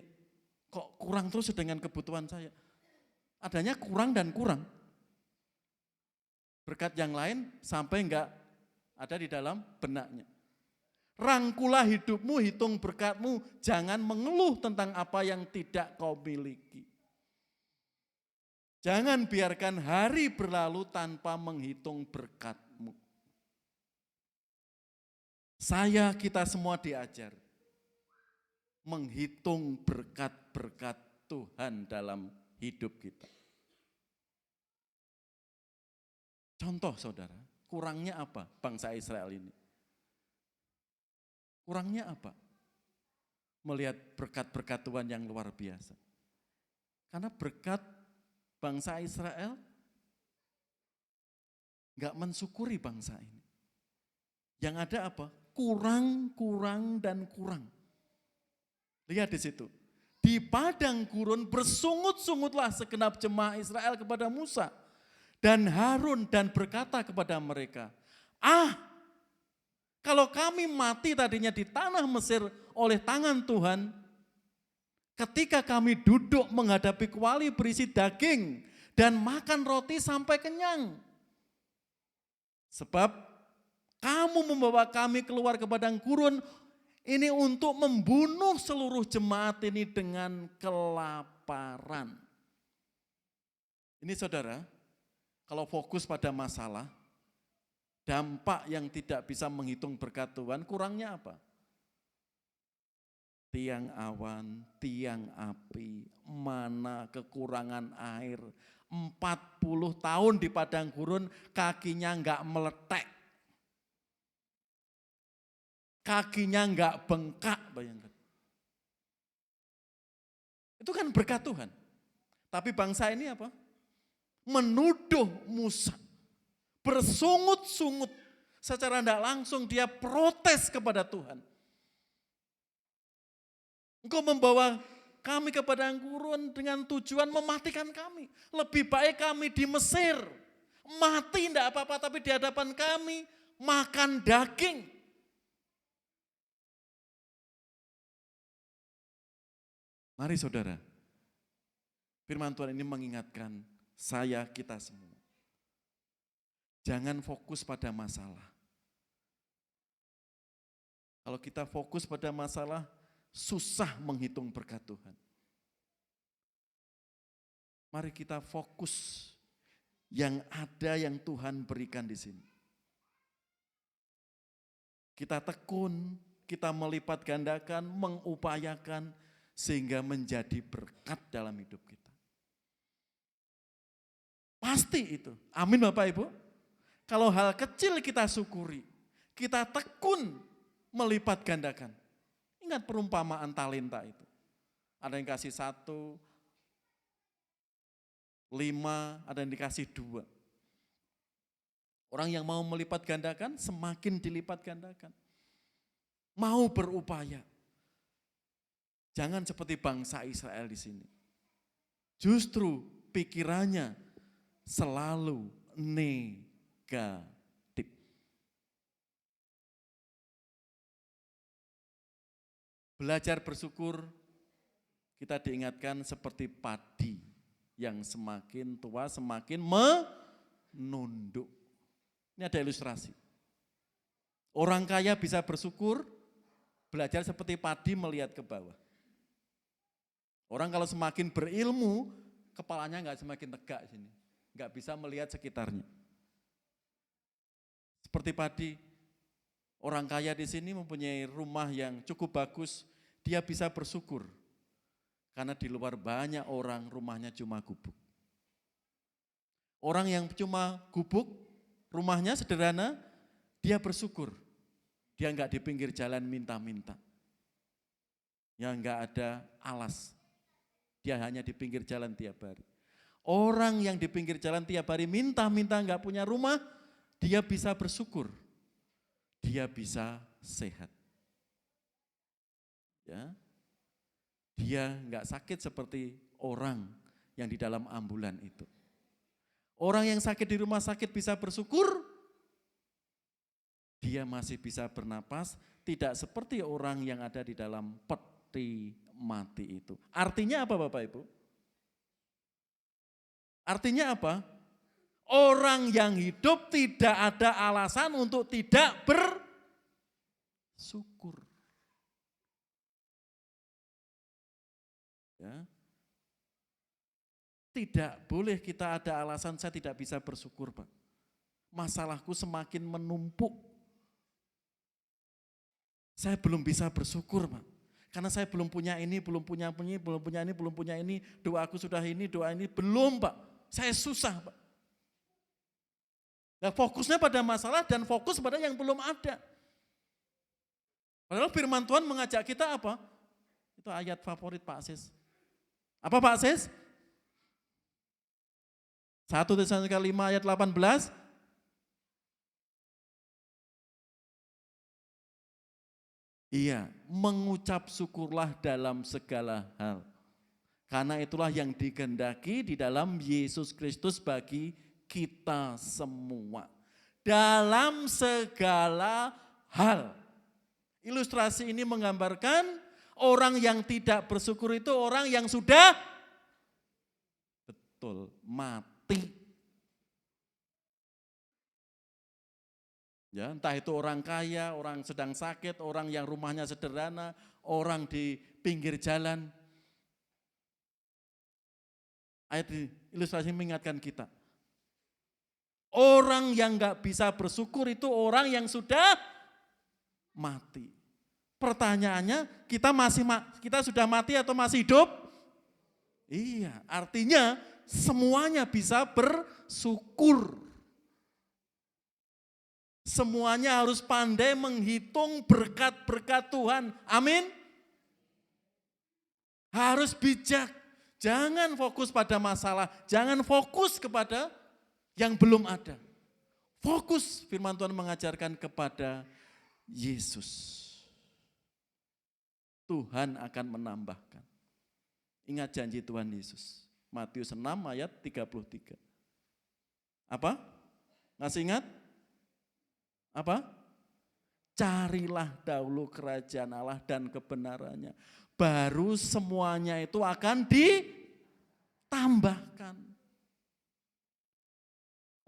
Speaker 6: kok kurang terus dengan kebutuhan saya. Adanya kurang dan kurang. Berkat yang lain sampai enggak ada di dalam benaknya. Rangkulah hidupmu, hitung berkatmu, jangan mengeluh tentang apa yang tidak kau miliki. Jangan biarkan hari berlalu tanpa menghitung berkatmu. Kita semua diajar menghitung berkat-berkat Tuhan dalam hidup kita. Contoh saudara, kurangnya apa bangsa Israel ini? Kurangnya apa? Melihat berkat-berkat Tuhan yang luar biasa. Karena berkat bangsa Israel enggak mensyukuri bangsa ini. Yang ada apa? Kurang, kurang, dan kurang. Lihat di situ. Di padang gurun bersungut-sungutlah segenap jemaah Israel kepada Musa dan Harun dan berkata kepada mereka, kalau kami mati tadinya di tanah Mesir oleh tangan Tuhan, ketika kami duduk menghadapi kuali berisi daging dan makan roti sampai kenyang. Sebab kamu membawa kami keluar ke padang gurun ini untuk membunuh seluruh jemaat ini dengan kelaparan. Ini saudara, kalau fokus pada masalah, dampak yang tidak bisa menghitung berkat Tuhan, kurangnya apa? Tiang awan, tiang api, mana kekurangan air. 40 tahun di padang gurun kakinya enggak meletek. Kakinya enggak bengkak, bayangkan. Itu kan berkat Tuhan. Tapi bangsa ini apa? Menuduh Musa. Bersungut-sungut. Secara tidak langsung dia protes kepada Tuhan. Engkau membawa kami ke padang gurun dengan tujuan mematikan kami. Lebih baik kami di Mesir. Mati tidak apa-apa, tapi di hadapan kami makan daging. Mari saudara, firman Tuhan ini mengingatkan saya, kita semua. Jangan fokus pada masalah. Kalau kita fokus pada masalah, susah menghitung berkat Tuhan. Mari kita fokus yang ada yang Tuhan berikan di sini. Kita tekun, kita melipat gandakan, mengupayakan, sehingga menjadi berkat dalam hidup kita. Pasti itu. Amin Bapak Ibu. Kalau hal kecil kita syukuri, kita tekun melipat gandakan. Ingat perumpamaan talenta itu. Ada yang kasih 1, 5, ada yang dikasih 2. Orang yang mau melipat gandakan, semakin dilipat gandakan. Mau berupaya. Jangan seperti bangsa Israel di sini. Justru pikirannya selalu negatif. Belajar bersyukur, kita diingatkan seperti padi yang semakin tua semakin menunduk. Ini ada ilustrasi. Orang kaya bisa bersyukur, belajar seperti padi melihat ke bawah. Orang kalau semakin berilmu, kepalanya enggak semakin tegak sini. Enggak bisa melihat sekitarnya. Seperti padi, orang kaya di sini mempunyai rumah yang cukup bagus, dia bisa bersyukur. Karena di luar banyak orang rumahnya cuma gubuk. Orang yang cuma gubuk, rumahnya sederhana, dia bersyukur. Dia enggak di pinggir jalan minta-minta. Ya enggak ada alas. Dia hanya di pinggir jalan tiap hari. Orang yang di pinggir jalan tiap hari minta-minta enggak punya rumah, dia bisa bersyukur. Dia bisa sehat. Ya. Dia enggak sakit seperti orang yang di dalam ambulan itu. Orang yang sakit di rumah sakit bisa bersyukur. Dia masih bisa bernapas, tidak seperti orang yang ada di dalam peti mati itu. Artinya apa Bapak Ibu? Artinya apa? Orang yang hidup tidak ada alasan untuk tidak bersyukur. Ya. Tidak boleh kita ada alasan saya tidak bisa bersyukur, Pak. Masalahku semakin menumpuk. Saya belum bisa bersyukur, Pak. Karena saya belum punya ini, belum punya ini, belum punya ini, belum punya ini. Doaku sudah ini, doa ini. Belum, Pak. Saya susah, Pak. Nah, fokusnya pada masalah dan fokus pada yang belum ada. Padahal firman Tuhan mengajak kita apa? Itu ayat favorit Pak Sis. Apa Pak Sis? 1 Tesalonika 5 ayat 18. Iya, mengucap syukurlah dalam segala hal. Karena itulah yang dikehendaki di dalam Yesus Kristus bagi kita semua. Dalam segala hal. Ilustrasi ini menggambarkan orang yang tidak bersyukur itu orang yang sudah betul mati. Ya, entah itu orang kaya, orang sedang sakit, orang yang rumahnya sederhana, orang di pinggir jalan. Ayat ilustrasi mengingatkan kita. Orang yang enggak bisa bersyukur itu orang yang sudah mati. Pertanyaannya, kita sudah mati atau masih hidup? Iya, artinya semuanya bisa bersyukur. Semuanya harus pandai menghitung berkat-berkat Tuhan. Amin. Harus bijak. Jangan fokus pada masalah. Jangan fokus kepada yang belum ada. Fokus firman Tuhan mengajarkan kepada Yesus. Tuhan akan menambahkan. Ingat janji Tuhan Yesus. Matius 6 ayat 33. Apa? Masih ingat? Apa? Carilah dahulu kerajaan Allah dan kebenarannya. Baru semuanya itu akan ditambahkan.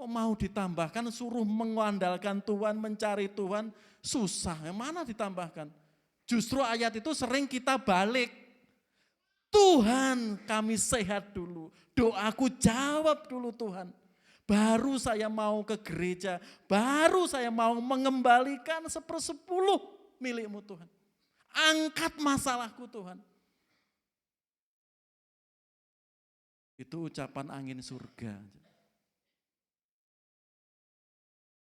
Speaker 6: Oh, mau ditambahkan, suruh mengandalkan Tuhan, mencari Tuhan, susah. Yang mana ditambahkan? Justru ayat itu sering kita balik. Tuhan, kami sehat dulu. Doaku jawab dulu Tuhan. Baru saya mau ke gereja, baru saya mau mengembalikan 1/10 milikmu Tuhan. Angkat masalahku Tuhan. Itu ucapan angin surga.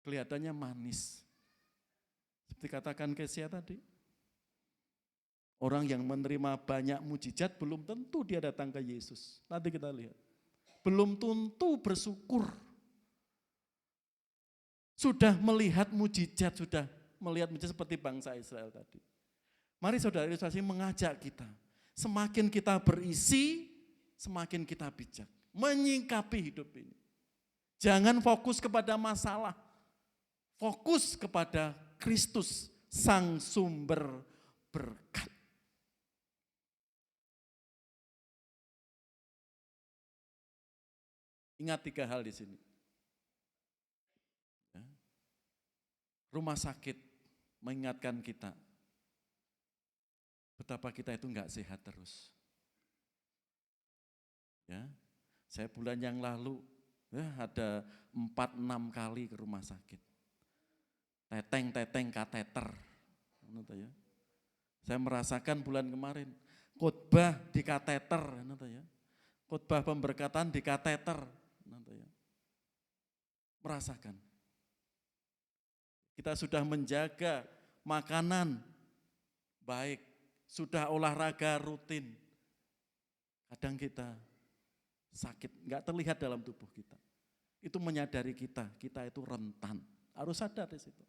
Speaker 6: Kelihatannya manis. Seperti katakan Kesia tadi. Orang yang menerima banyak mujizat belum tentu dia datang ke Yesus. Nanti kita lihat. Belum tentu bersyukur. Sudah melihat mujizat seperti bangsa Israel tadi. Mari saudara, ilustrasi mengajak kita. Semakin kita berisi, semakin kita bijak. Menyingkapi hidup ini. Jangan fokus kepada masalah. Fokus kepada Kristus, sang sumber berkat. Ingat 3 hal di sini. Rumah sakit mengingatkan kita betapa kita itu enggak sehat terus. Ya, saya bulan yang lalu ada 4-6 kali ke rumah sakit. Teteng kateter. Ya. Saya merasakan bulan kemarin khotbah di kateter, ya. Khotbah pemberkatan di kateter, ya. Merasakan. Kita sudah menjaga makanan baik, sudah olahraga rutin. Kadang kita sakit, enggak terlihat dalam tubuh kita. Itu menyadari kita itu rentan. Harus sadar di situ.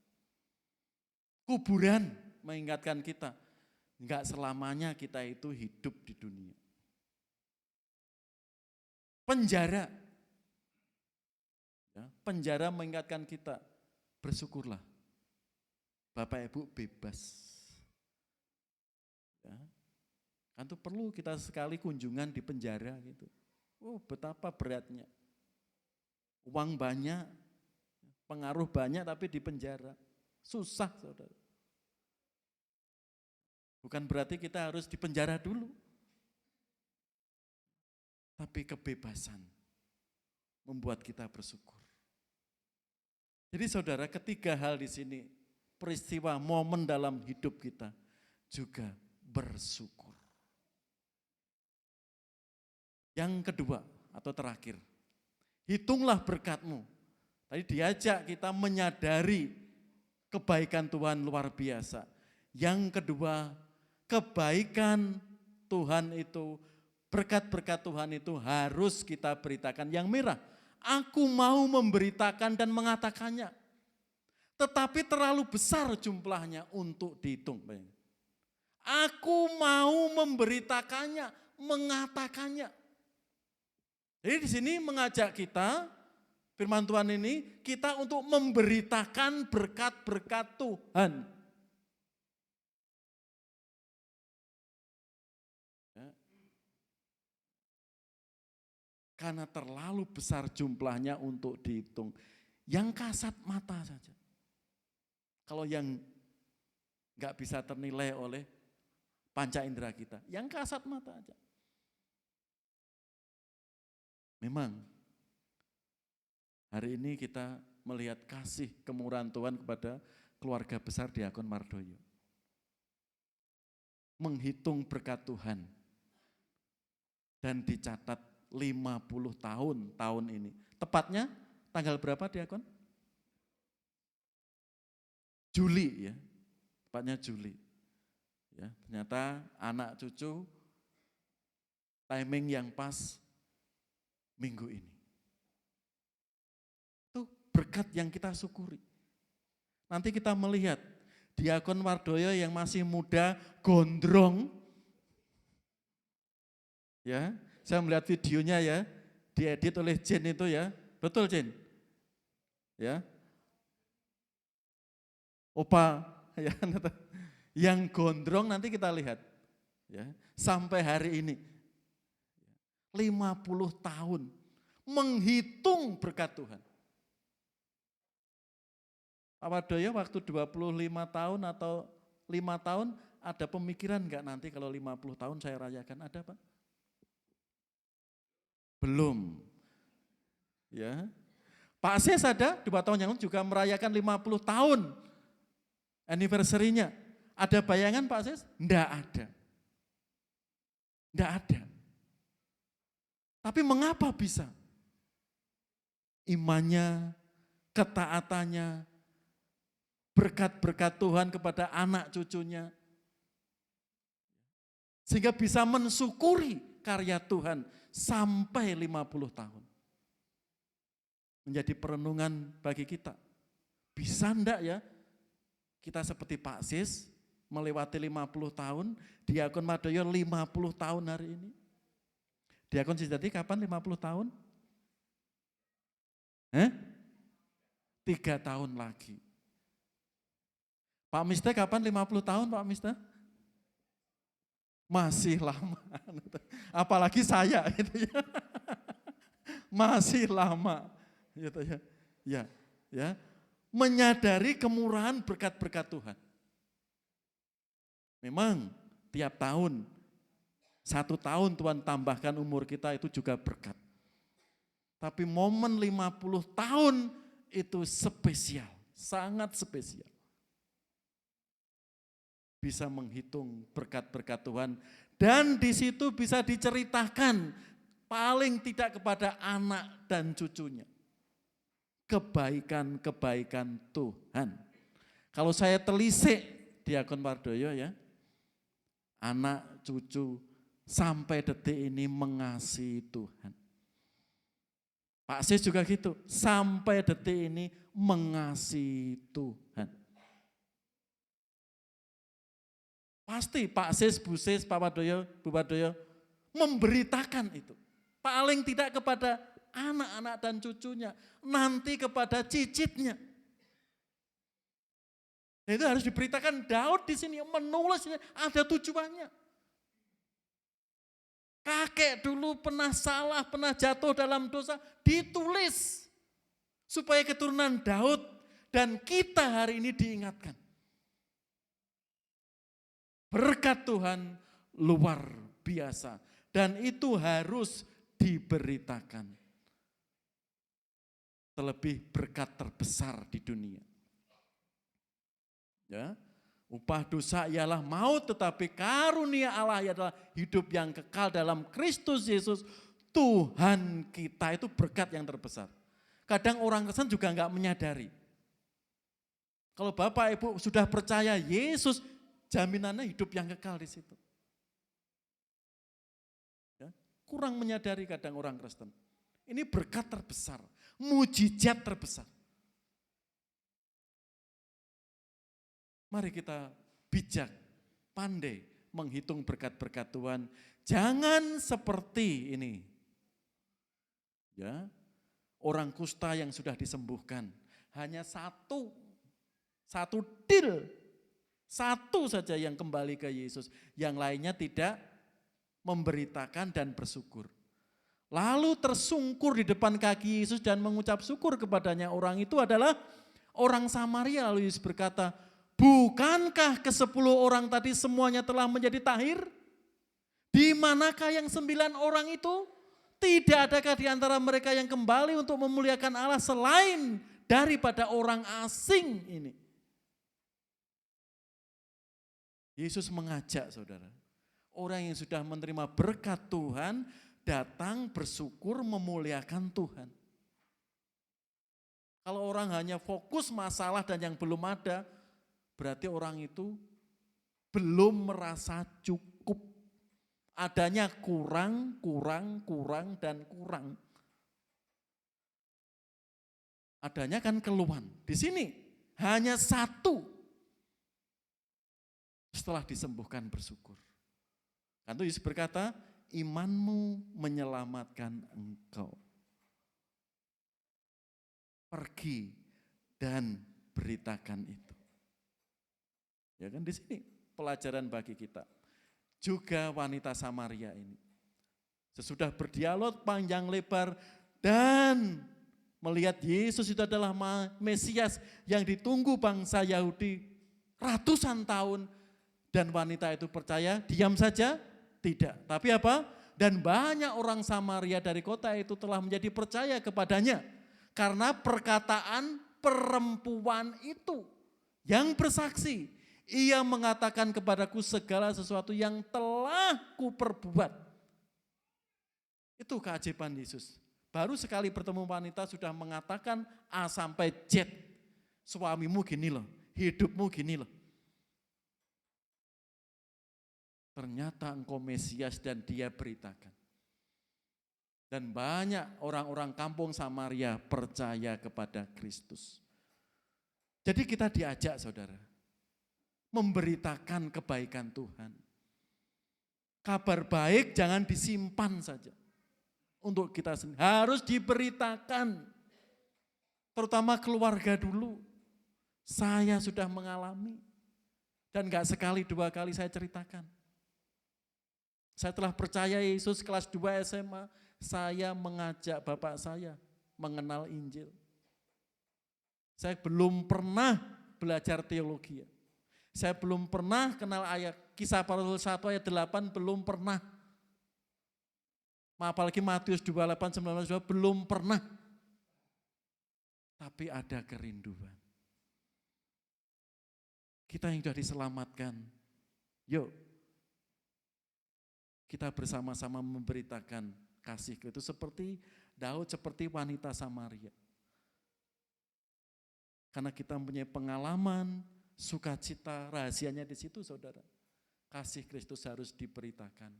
Speaker 6: Kuburan mengingatkan kita, enggak selamanya kita itu hidup di dunia. Penjara, ya, penjara mengingatkan kita, bersyukurlah. Bapak Ibu bebas. Ya. Kan itu perlu kita sekali kunjungan di penjara gitu. Oh, betapa beratnya. Uang banyak, pengaruh banyak tapi di penjara. Susah, saudara. Bukan berarti kita harus di penjara dulu. Tapi kebebasan membuat kita bersyukur. Jadi saudara, ketiga hal di sini, peristiwa momen dalam hidup kita juga bersyukur. Yang kedua atau terakhir, hitunglah berkatmu. Tadi diajak kita menyadari kebaikan Tuhan luar biasa. Yang kedua, kebaikan Tuhan itu, berkat-berkat Tuhan itu harus kita beritakan. Yang merah, aku mau memberitakan dan mengatakannya. Tetapi terlalu besar jumlahnya untuk dihitung. Aku mau memberitakannya, mengatakannya. Jadi di sini mengajak kita, firman Tuhan ini, kita untuk memberitakan berkat-berkat Tuhan. Ya. Karena terlalu besar jumlahnya untuk dihitung. Yang kasat mata saja. Kalau yang nggak bisa ternilai oleh panca indera kita, yang kasat mata aja. Memang hari ini kita melihat kasih kemurahan Tuhan kepada keluarga besar Diakon Mardoyo. Menghitung berkat Tuhan dan dicatat 50 tahun ini. Tepatnya tanggal berapa Diakon? Juli ya, tepatnya Juli. Ya, ternyata anak cucu timing yang pas minggu ini. Itu berkat yang kita syukuri. Nanti kita melihat Diakon Mardoyo yang masih muda, gondrong. Ya, saya melihat videonya ya, diedit oleh Jen itu ya. Betul Jen? Ya. Opa ya, yang gondrong nanti kita lihat ya, sampai hari ini 50 tahun menghitung berkat Tuhan. Pak Mardoyo waktu 25 tahun atau 5 tahun ada pemikiran enggak nanti kalau 50 tahun saya rayakan, ada Pak? Belum. Ya. Pak Ses ada 2 tahun yang lalu juga merayakan 50 tahun anniversary-nya. Ada bayangan Pak Ses? Enggak ada. Enggak ada. Tapi mengapa bisa? Imannya, ketaatannya, berkat-berkat Tuhan kepada anak cucunya. Sehingga bisa mensyukuri karya Tuhan sampai 50 tahun. Menjadi perenungan bagi kita. Bisa enggak ya? Kita seperti Pak Sis, melewati 50 tahun, Diakon Mardoyo 50 tahun hari ini. Diakon Sejati kapan 50 tahun? 3 tahun lagi. Pak Miste kapan 50 tahun Pak Miste? Masih lama. Apalagi saya gitu ya. Masih lama gitu ya. Ya, ya. Menyadari kemurahan berkat-berkat Tuhan. Memang tiap tahun, 1 tahun Tuhan tambahkan umur kita itu juga berkat. Tapi momen 50 tahun itu spesial, sangat spesial. Bisa menghitung berkat-berkat Tuhan dan di situ bisa diceritakan paling tidak kepada anak dan cucunya. Kebaikan-kebaikan Tuhan. Kalau saya telisik Diakon Mardoyo ya, anak cucu sampai detik ini mengasihi Tuhan. Pak Sis juga gitu, sampai detik ini mengasihi Tuhan. Pasti Pak Sis, Bu Sis, Pak Mardoyo, Bu Mardoyo memberitakan itu. Paling tidak kepada anak-anak dan cucunya, nanti kepada cicitnya. Dan itu harus diberitakan. Daud di sini menulis ini ada tujuannya. Kakek dulu pernah salah, pernah jatuh dalam dosa, ditulis supaya keturunan Daud dan kita hari ini diingatkan. Berkat Tuhan luar biasa dan itu harus diberitakan. Terlebih berkat terbesar di dunia. Ya, upah dosa ialah maut, tetapi karunia Allah adalah hidup yang kekal dalam Kristus Yesus. Tuhan kita itu berkat yang terbesar. Kadang orang Kristen juga enggak menyadari. Kalau Bapak Ibu sudah percaya Yesus, jaminannya hidup yang kekal di situ. Ya, kurang menyadari kadang orang Kristen. Ini berkat terbesar, mujizat terbesar. Mari kita bijak, pandai menghitung berkat-berkat Tuhan, jangan seperti ini. Ya, orang kusta yang sudah disembuhkan, hanya satu deal, satu saja yang kembali ke Yesus, yang lainnya tidak memberitakan dan bersyukur. Lalu tersungkur di depan kaki Yesus dan mengucap syukur kepadanya. Orang itu adalah orang Samaria. Lalu Yesus berkata, bukankah ke-10 orang tadi semuanya telah menjadi tahir? Di manakah yang 9 orang itu? Tidak adakah di antara mereka yang kembali untuk memuliakan Allah selain daripada orang asing ini? Yesus mengajak saudara, orang yang sudah menerima berkat Tuhan, datang bersyukur memuliakan Tuhan. Kalau orang hanya fokus masalah dan yang belum ada, berarti orang itu belum merasa cukup. Adanya kurang, dan kurang. Adanya kan keluhan. Di sini hanya satu. Setelah disembuhkan bersyukur. Kan itu Yesus berkata, imanmu menyelamatkan engkau. Pergi dan beritakan itu. Ya kan di sini pelajaran bagi kita. Juga wanita Samaria ini. Sesudah berdialog panjang lebar dan melihat Yesus itu adalah Mesias yang ditunggu bangsa Yahudi ratusan tahun. Dan wanita itu percaya, diam saja? Tidak. Tapi apa? Dan banyak orang Samaria dari kota itu telah menjadi percaya kepadanya. Karena perkataan perempuan itu yang bersaksi. Ia mengatakan kepadaku segala sesuatu yang telah kuperbuat. Itu keajaiban Yesus. Baru sekali bertemu wanita sudah mengatakan A sampai Z. Suamimu gini loh, hidupmu gini loh. Ternyata engkau Mesias dan dia beritakan. Dan banyak orang-orang kampung Samaria percaya kepada Kristus. Jadi kita diajak saudara, memberitakan kebaikan Tuhan. Kabar baik jangan disimpan saja. Untuk kita sendiri, harus diberitakan. Terutama keluarga dulu. Saya sudah mengalami. Dan gak sekali 2 kali saya ceritakan. Saya telah percaya Yesus kelas 2 SMA, saya mengajak bapak saya mengenal Injil. Saya belum pernah belajar teologi. Saya belum pernah kenal ayat Kisah Para Rasul 1 ayat 8, belum pernah. Apalagi Matius 28, 19, belum pernah. Tapi ada kerinduan. Kita yang sudah diselamatkan, yuk kita bersama-sama memberitakan kasih Kristus seperti Daud, seperti wanita Samaria. Karena kita mempunyai pengalaman, sukacita, rahasianya di situ saudara. Kasih Kristus harus diberitakan.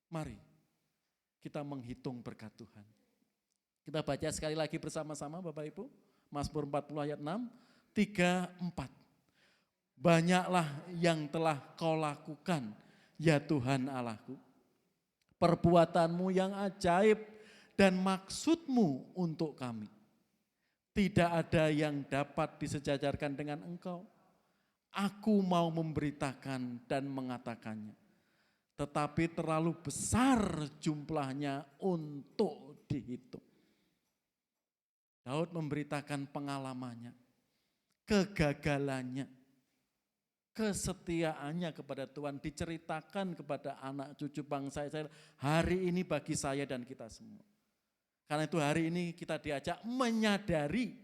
Speaker 6: Mari kita menghitung berkat Tuhan. Kita baca sekali lagi bersama-sama Bapak Ibu. Mazmur 40 ayat 6, 3, 4. Banyaklah yang telah kau lakukan, ya Tuhan Allahku, perbuatanmu yang ajaib dan maksudmu untuk kami. Tidak ada yang dapat disejajarkan dengan engkau. Aku mau memberitakan dan mengatakannya. Tetapi terlalu besar jumlahnya untuk dihitung. Daud memberitakan pengalamannya, kegagalannya, kesetiaannya kepada Tuhan diceritakan kepada anak cucu bangsa Israel hari ini bagi saya dan kita semua. Karena itu hari ini kita diajak menyadari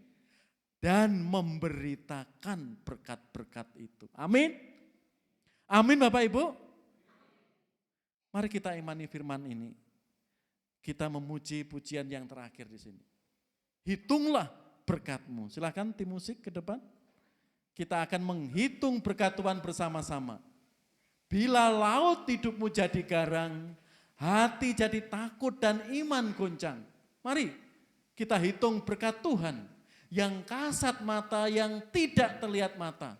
Speaker 6: dan memberitakan berkat-berkat itu. Amin. Amin Bapak Ibu. Mari kita imani firman ini. Kita memuji pujian yang terakhir di sini. Hitunglah berkat-Mu. Silakan tim musik ke depan. Kita akan menghitung berkat Tuhan bersama-sama. Bila laut hidupmu jadi garang, hati jadi takut dan iman goncang. Mari kita hitung berkat Tuhan yang kasat mata, yang tidak terlihat mata.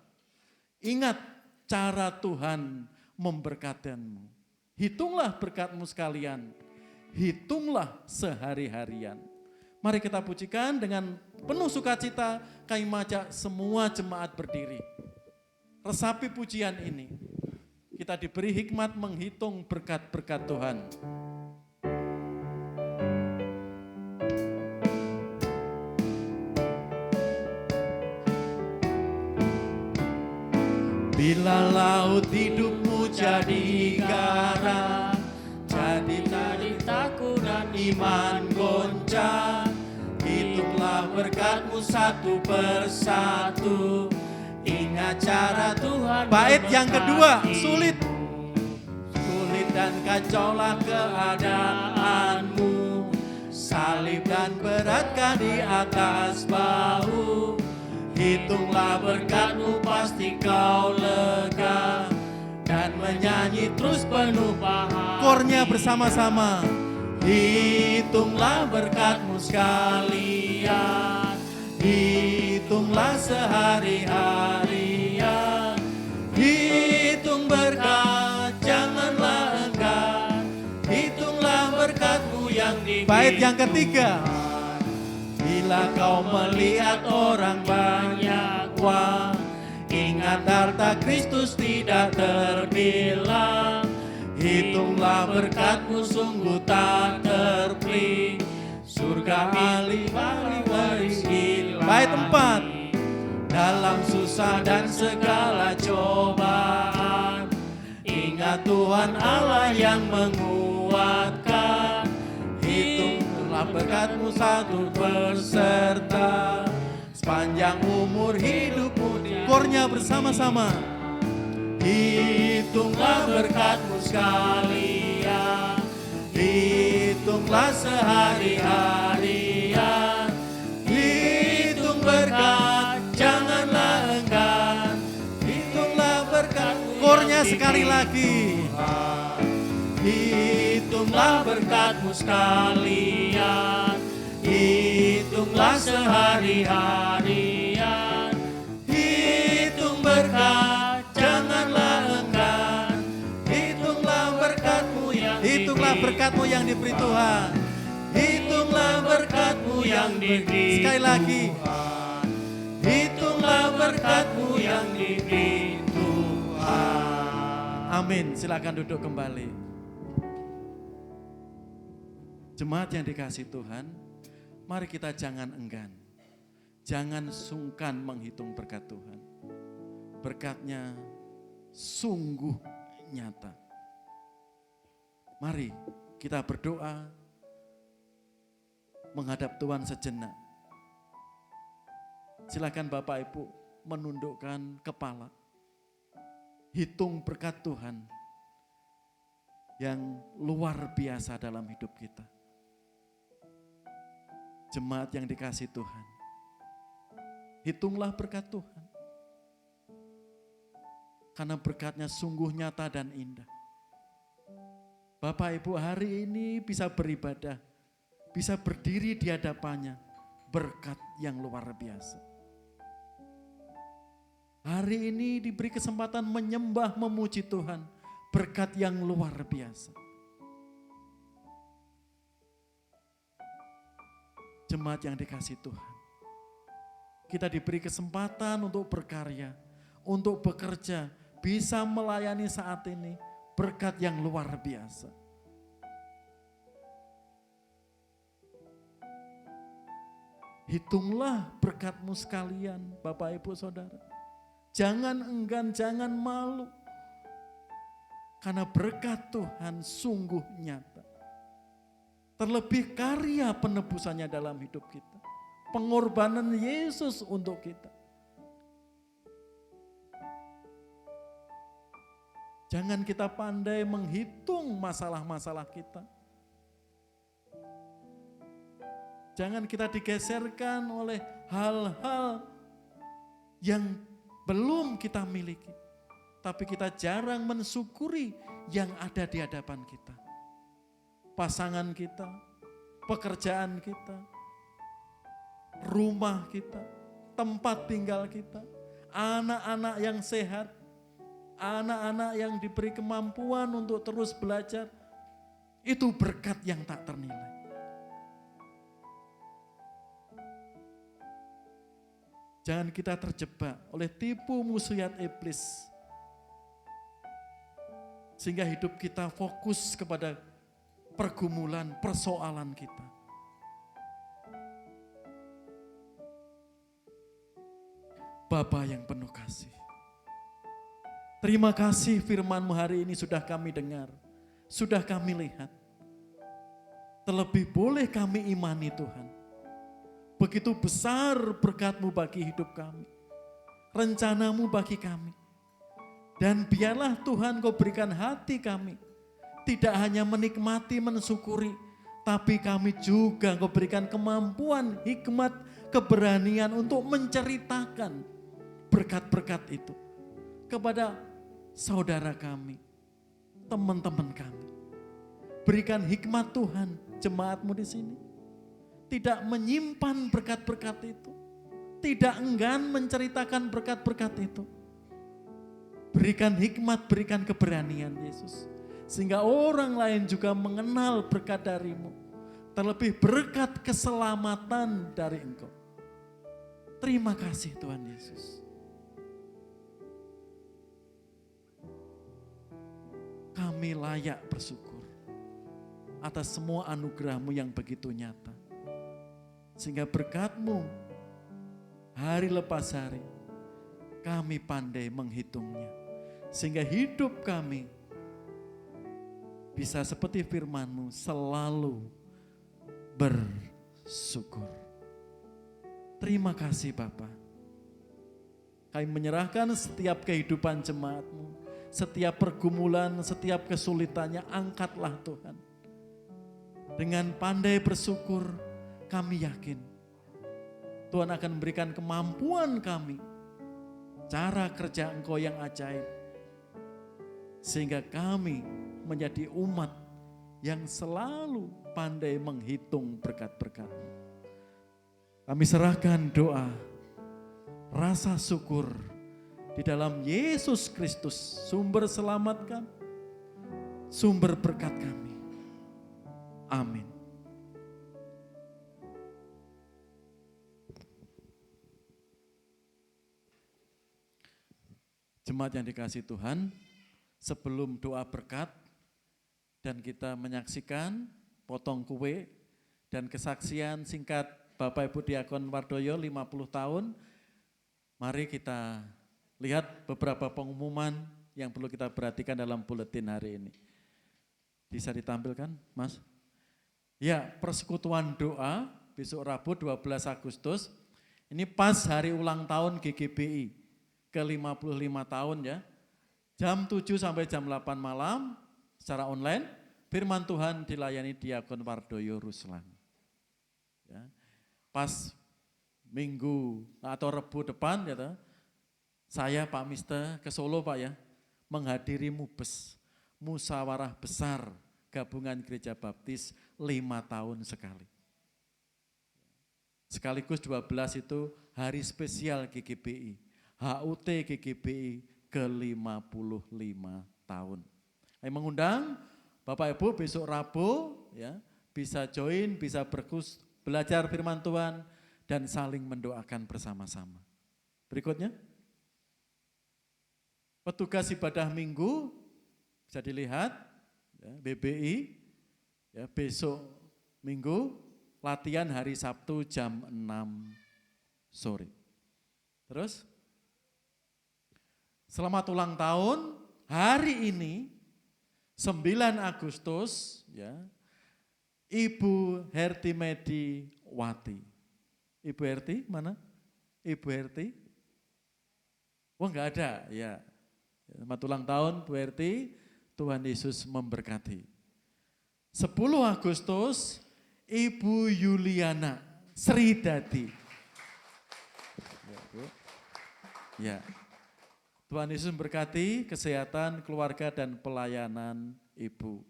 Speaker 6: Ingat cara Tuhan memberkatimu. Hitunglah berkatmu sekalian, hitunglah sehari-harian. Mari kita pujikan dengan penuh sukacita, kami mengajak semua jemaat berdiri. Resapi pujian ini, kita diberi hikmat menghitung berkat-berkat Tuhan. Bila laut hidupmu jadi garam, jadi tadi takut dan iman goncang. Hitunglah berkatmu satu persatu, ingat cara Tuhan. Bait yang kedua, sulit. Sulit dan kacaulah keadaanmu, salib dan beratkan di atas bahu. Hitunglah berkatmu pasti kau lega, dan menyanyi terus penuh bahagia. Kornya bersama-sama. Hitunglah berkatmu sekalian, hitunglah sehari-harian. Hitung berkat, janganlah enggan, hitunglah berkatmu yang diberikan. Bait yang ketiga. Bila kau melihat orang banyak uang, ingat harta Kristus tidak terbilang. Hitunglah berkatmu sungguh tak terpling, surga alih-alih waris ilahi. Bait 4. Dalam susah dan segala cobaan, ingat Tuhan Allah yang menguatkan. Hitunglah berkatmu satu peserta, sepanjang umur hidupmu. Kornya bersama-sama. Hitunglah berkatmu sekalian, hitunglah sehari-harian. Hitung berkat, janganlah enggan, hitunglah berkatmu. Kornya sekali lagi. Hitunglah berkatmu sekalian, hitunglah sehari-harian. Hitung berkat, janganlah enggan, hitunglah berkatmu yang diberi. Hitunglah berkatmu yang diberi Tuhan. Hitunglah berkatmu yang diberi. Sekali lagi. Hitunglah berkatmu yang diberi Tuhan. Amin. Silakan duduk kembali. Jemaat yang dikasihi Tuhan, mari kita jangan enggan, jangan sungkan menghitung berkat Tuhan. Berkatnya sungguh nyata. Mari kita berdoa menghadap Tuhan sejenak. Silakan Bapak Ibu menundukkan kepala. Hitung berkat Tuhan yang luar biasa dalam hidup kita. Jemaat yang dikasihi Tuhan, hitunglah berkat Tuhan. Karena berkatnya sungguh nyata dan indah. Bapak Ibu hari ini bisa beribadah, bisa berdiri di hadapannya, berkat yang luar biasa. Hari ini diberi kesempatan menyembah, memuji Tuhan, berkat yang luar biasa. Jemaat yang dikasihi Tuhan, kita diberi kesempatan untuk berkarya, untuk bekerja, bisa melayani saat ini, berkat yang luar biasa. Hitunglah berkatmu sekalian, Bapak Ibu Saudara. Jangan enggan, jangan malu. Karena berkat Tuhan sungguh nyata. Terlebih karya penebusannya dalam hidup kita. Pengorbanan Yesus untuk kita. Jangan kita pandai menghitung masalah-masalah kita. Jangan kita digeserkan oleh hal-hal yang belum kita miliki. Tapi kita jarang mensyukuri yang ada di hadapan kita. Pasangan kita, pekerjaan kita, rumah kita, tempat tinggal kita, anak-anak yang sehat, anak-anak yang diberi kemampuan untuk terus belajar, itu berkat yang tak ternilai. Jangan kita terjebak oleh tipu muslihat iblis. Sehingga hidup kita fokus kepada pergumulan, persoalan kita. Bapa yang penuh kasih. Terima kasih firman-Mu hari ini sudah kami dengar, sudah kami lihat. Terlebih boleh kami imani Tuhan. Begitu besar berkat-Mu bagi hidup kami. Rencana-Mu bagi kami. Dan biarlah Tuhan Kau berikan hati kami. Tidak hanya menikmati, mensyukuri. Tapi kami juga Kau berikan kemampuan, hikmat, keberanian untuk menceritakan berkat-berkat itu. Kepada saudara kami, teman-teman kami. Berikan hikmat Tuhan, jemaat-Mu di sini. Tidak menyimpan berkat-berkat itu. Tidak enggan menceritakan berkat-berkat itu. Berikan hikmat, berikan keberanian Yesus. Sehingga orang lain juga mengenal berkat dari-Mu. Terlebih berkat keselamatan dari Engkau. Terima kasih Tuhan Yesus. Kami layak bersyukur atas semua anugerah-Mu yang begitu nyata. Sehingga berkat-Mu hari lepas hari kami pandai menghitungnya. Sehingga hidup kami bisa seperti firman-Mu selalu bersyukur. Terima kasih Bapa. Kami menyerahkan setiap kehidupan jemaat-Mu, setiap pergumulan, setiap kesulitannya, angkatlah Tuhan. Dengan pandai bersyukur, kami yakin Tuhan akan memberikan kemampuan kami, cara kerja Engkau yang ajaib, sehingga kami menjadi umat yang selalu pandai menghitung berkat-berkat-Mu. Kami serahkan doa, rasa syukur di dalam Yesus Kristus, sumber selamat kami, sumber berkat kami. Amin. Jemaat yang dikasihi Tuhan, sebelum doa berkat dan kita menyaksikan potong kue dan kesaksian singkat Bapak Ibu Diakon Wardoyo 50 tahun, mari kita lihat beberapa pengumuman yang perlu kita perhatikan dalam buletin hari ini. Bisa ditampilkan, Mas? Ya, persekutuan doa besok Rabu 12 Agustus, ini pas hari ulang tahun GGBI. ke-55 tahun ya, jam 7 sampai jam 8 malam secara online, firman Tuhan dilayani Diakon Wardoyo Ruslan. Ya, pas Minggu atau Rebu depan ya, saya Pak Mister ke Solo Pak ya, menghadiri MUBES, Musyawarah Besar Gabungan Gereja Baptis 5 tahun sekali. Sekaligus 12 itu hari spesial GGBI. HUT GGBI ke-55 tahun. Saya mengundang Bapak Ibu besok Rabu ya, bisa join, bisa belajar firman Tuhan dan saling mendoakan bersama-sama. Berikutnya. Petugas ibadah minggu bisa dilihat ya, BBI ya, besok Minggu latihan hari Sabtu jam 6 sore. Terus selamat ulang tahun hari ini 9 Agustus ya, Ibu Herti Medi Wati. Ibu Herti mana? Ibu Herti? Oh enggak ada ya. Selamat ulang tahun Bu Herti, Tuhan Yesus memberkati. 10 Agustus Ibu Yuliana Sri Dadi. Ya, Bu. Ya. Tuhan Yesus memberkati kesehatan, keluarga, dan pelayanan Ibu.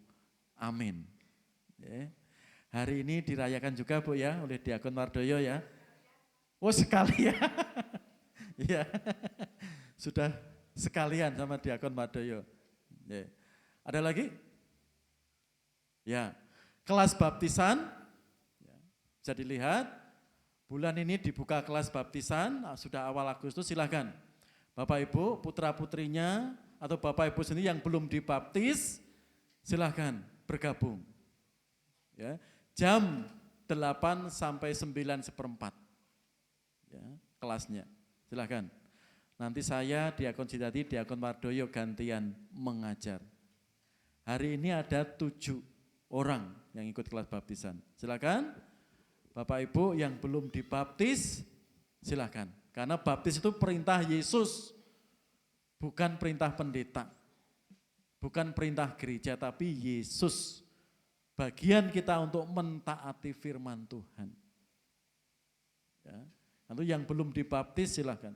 Speaker 6: Amin. Ya. Hari ini dirayakan juga Bu ya, oleh Diakon Wardoyo ya. Oh sekali ya. Ya. Sudah sekalian sama Diakon Wardoyo. Ya. Ada lagi? Ya, kelas baptisan, ya, bisa dilihat, bulan ini dibuka kelas baptisan, sudah awal Agustus, silahkan. Bapak Ibu, putra-putrinya, atau Bapak Ibu sendiri yang belum dibaptis, silahkan bergabung. Ya, jam 8 sampai 9:15, ya, kelasnya, silahkan. Nanti saya, Diakon Citati, Diakon Wardoyo gantian mengajar. Hari ini ada 7 orang yang ikut kelas baptisan. Silakan, Bapak Ibu yang belum dibaptis, silakan. Karena baptis itu perintah Yesus, bukan perintah pendeta, bukan perintah gereja, tapi Yesus. Bagian kita untuk mentaati firman Tuhan. Ya. Nanti yang belum dibaptis silakan.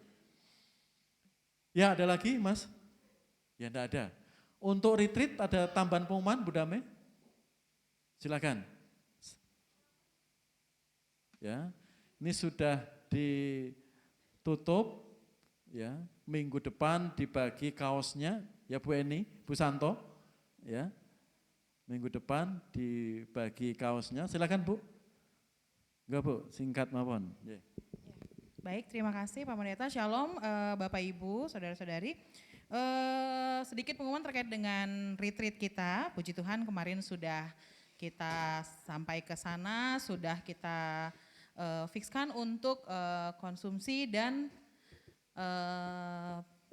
Speaker 6: Ya, ada lagi, Mas? Ya, enggak ada. Untuk retreat ada tambahan pengumuman, Bu Dame? Silakan. Ya, ini sudah ditutup, ya. Minggu depan dibagi kaosnya, ya Bu Eni, Bu Santo, ya. Minggu depan dibagi kaosnya. Silakan Bu. Enggak Bu, singkat mawon. Yeah.
Speaker 5: Baik, terima kasih Pak Pendeta. Shalom Bapak Ibu, saudara-saudari. Sedikit pengumuman terkait dengan retreat kita. Puji Tuhan kemarin sudah kita sampai ke sana, sudah kita fikskan untuk konsumsi dan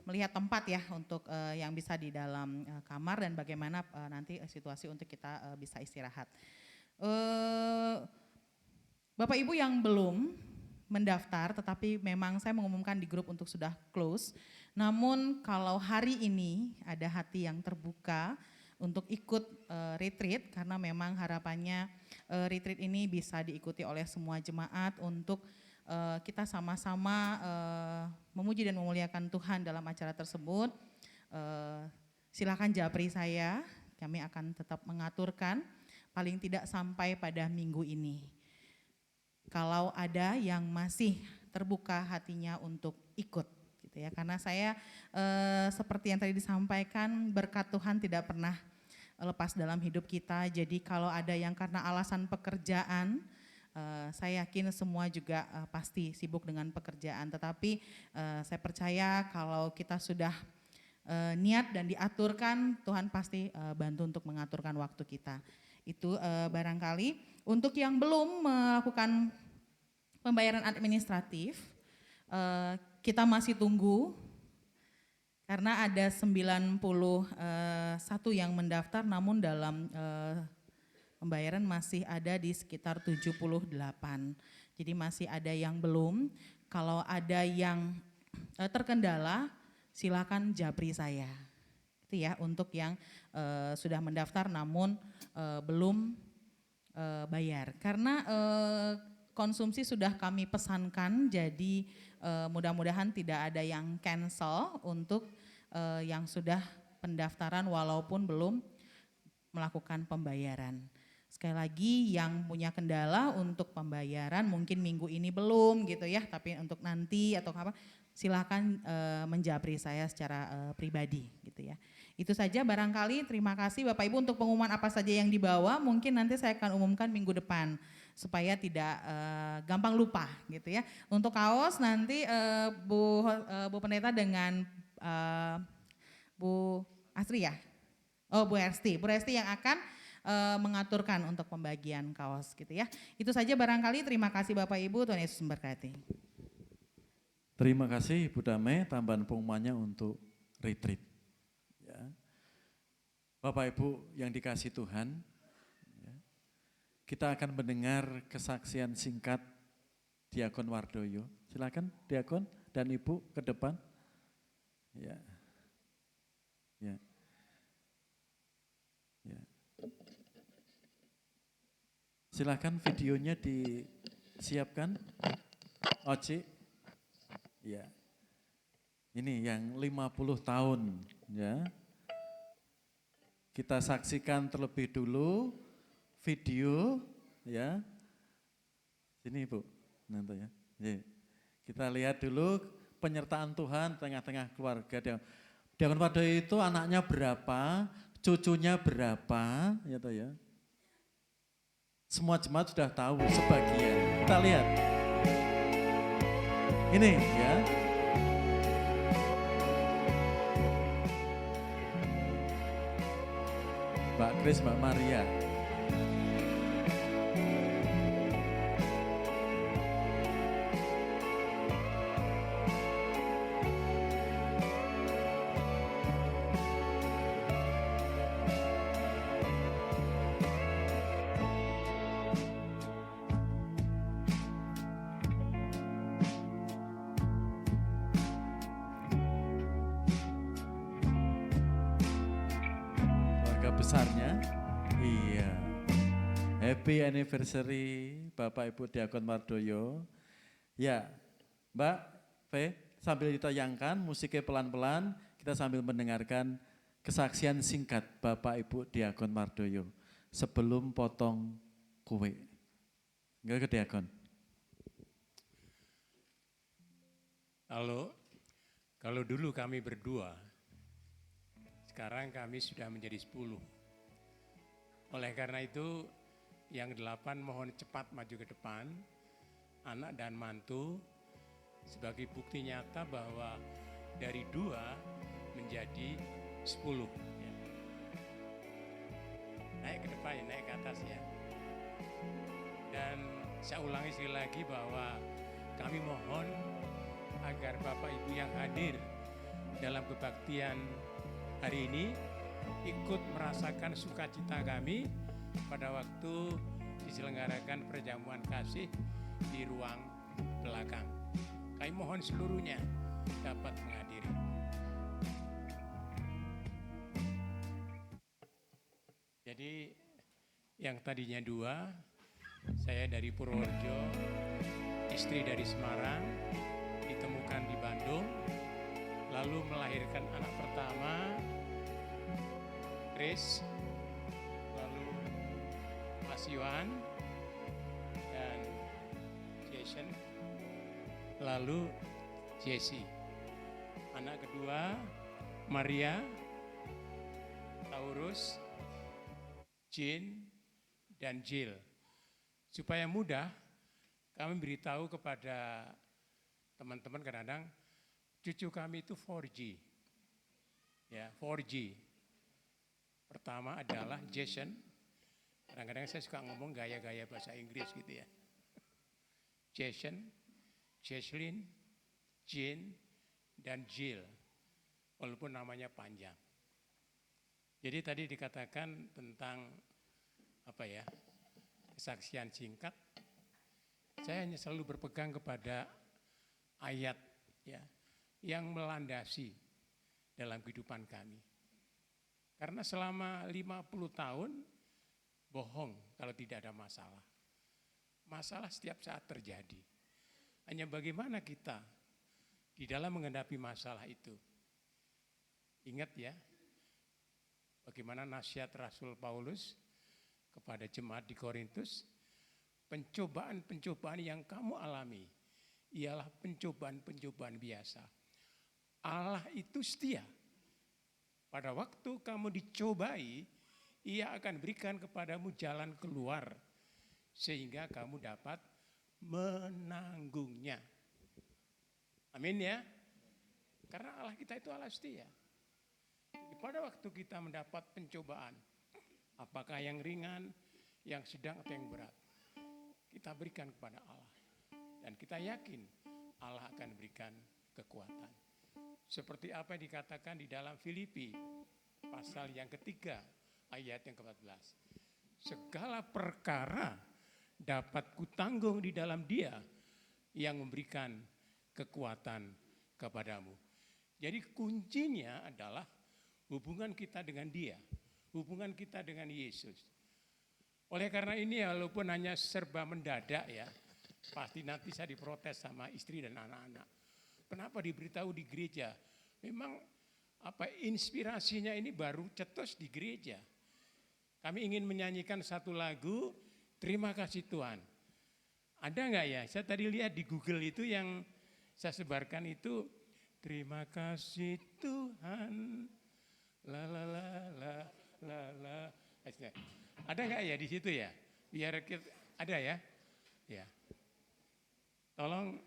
Speaker 5: melihat tempat ya untuk yang bisa di dalam kamar dan bagaimana nanti situasi untuk kita bisa istirahat. Bapak Ibu yang belum mendaftar, tetapi memang saya mengumumkan di grup untuk sudah close. Namun kalau hari ini ada hati yang terbuka untuk ikut retreat, karena memang harapannya retreat ini bisa diikuti oleh semua jemaat untuk kita sama-sama memuji dan memuliakan Tuhan dalam acara tersebut. Silakan japri saya, kami akan tetap mengaturkan paling tidak sampai pada minggu ini. Kalau ada yang masih terbuka hatinya untuk ikut gitu ya, karena saya seperti yang tadi disampaikan, berkat Tuhan tidak pernah lepas dalam hidup kita. Jadi kalau ada yang karena alasan pekerjaan, saya yakin semua juga pasti sibuk dengan pekerjaan, tetapi saya percaya kalau kita sudah niat dan diaturkan, Tuhan pasti bantu untuk mengaturkan waktu kita. Itu barangkali. Untuk yang belum melakukan pembayaran administratif, kita masih tunggu karena ada 91 yang mendaftar, namun dalam pembayaran masih ada di sekitar 78. Jadi masih ada yang belum. Kalau ada yang terkendala, silakan japri saya. Itu ya untuk yang sudah mendaftar namun belum bayar. Karena konsumsi sudah kami pesankan, jadi mudah-mudahan tidak ada yang cancel untuk yang sudah pendaftaran walaupun belum melakukan pembayaran. Sekali lagi yang punya kendala untuk pembayaran mungkin minggu ini belum gitu ya, tapi untuk nanti atau apa silakan menjapri saya secara pribadi gitu ya. Itu saja barangkali. Terima kasih Bapak Ibu untuk pengumuman apa saja yang dibawa, mungkin nanti saya akan umumkan minggu depan supaya tidak gampang lupa gitu ya. Untuk kaos nanti Bu Pendeta dengan Bu Astri ya. Oh Bu Resti yang akan mengaturkan untuk pembagian kaos gitu ya. Itu saja barangkali. Terima kasih Bapak Ibu, Tuhan Yesus memberkati.
Speaker 6: Terima kasih Bu Dame, tambahan pengumumannya untuk retreat. Ya. Bapak Ibu yang dikasih Tuhan, ya, kita akan mendengar kesaksian singkat Diakon Wardoyo. Silakan Diakon dan Ibu ke depan. Ya. Ya. Ya. Silakan videonya disiapkan. Oci. Ya. Ini yang 50 tahun ya. Kita saksikan terlebih dulu video ya. Sini Ibu, nanti ya. Kita lihat dulu penyertaan Tuhan tengah-tengah keluarga. Diakon Wardoyo itu anaknya berapa, cucunya berapa, ya toh ya. Semua jemaat sudah tahu sebagian. Kita lihat. Ini ya. Mbak Kris, Mbak Maria. Keluarga besarnya. Iya. Happy anniversary Bapak Ibu Diakon Wardoyo. Ya, Mbak V, sambil ditayangkan musiknya pelan-pelan, kita sambil mendengarkan kesaksian singkat Bapak Ibu Diakon Wardoyo sebelum potong kue. Enggak ke Diakon.
Speaker 7: Halo, kalau dulu kami berdua, sekarang kami sudah menjadi 10. Oleh karena itu, yang 8 mohon cepat maju ke depan, anak dan mantu, sebagai bukti nyata bahwa dari 2 menjadi 10. Ya. Naik ke depan, naik ke atas ya. Dan saya ulangi sekali lagi bahwa kami mohon agar Bapak Ibu yang hadir dalam kebaktian hari ini ikut merasakan sukacita kami pada waktu diselenggarakan perjamuan kasih di ruang belakang. Kami mohon seluruhnya dapat menghadiri. Jadi yang tadinya 2, saya dari Purworejo, istri dari Semarang, ditemukan di Bandung, lalu melahirkan anak pertama, Chris, lalu Mas Yohan, dan Jason, lalu Jesse. Anak kedua, Maria, Taurus, Jean, dan Jill. Supaya mudah, kami beritahu kepada teman-teman kadang-kadang, cucu kami itu 4G. Ya, 4G. Pertama adalah Jason. Kadang-kadang saya suka ngomong gaya-gaya bahasa Inggris gitu ya. Jason, Jesslyn, Jean, dan Jill. Walaupun namanya panjang. Jadi tadi dikatakan tentang kesaksian singkat. Saya hanya selalu berpegang kepada ayat ya yang melandasi dalam kehidupan kami. Karena selama 50 tahun bohong kalau tidak ada masalah. Masalah setiap saat terjadi. Hanya bagaimana kita di dalam menghadapi masalah itu. Ingat ya, bagaimana nasihat Rasul Paulus kepada jemaat di Korintus, pencobaan-pencobaan yang kamu alami ialah pencobaan-pencobaan biasa. Allah itu setia. Pada waktu kamu dicobai, Ia akan berikan kepadamu jalan keluar sehingga kamu dapat menanggungnya. Amin ya. Karena Allah kita itu Allah setia. Jadi pada waktu kita mendapat pencobaan, apakah yang ringan, yang sedang atau yang berat, kita berikan kepada Allah. Dan kita yakin Allah akan berikan kekuatan. Seperti apa yang dikatakan di dalam Filipi, pasal yang ketiga, ayat yang ke-14. Segala perkara dapat kutanggung di dalam Dia yang memberikan kekuatan kepadamu. Jadi kuncinya adalah hubungan kita dengan Dia, hubungan kita dengan Yesus. Oleh karena ini walaupun hanya serba mendadak ya, pasti nanti saya diprotes sama istri dan anak-anak. Kenapa diberitahu di gereja? Memang inspirasinya ini baru cetus di gereja. Kami ingin menyanyikan satu lagu, Terima Kasih Tuhan. Ada enggak ya? Saya tadi lihat di Google itu yang saya sebarkan itu Terima kasih Tuhan. La la la la la la. Ada nggak ya di situ ya? Biar kita, ada ya? Ya. Tolong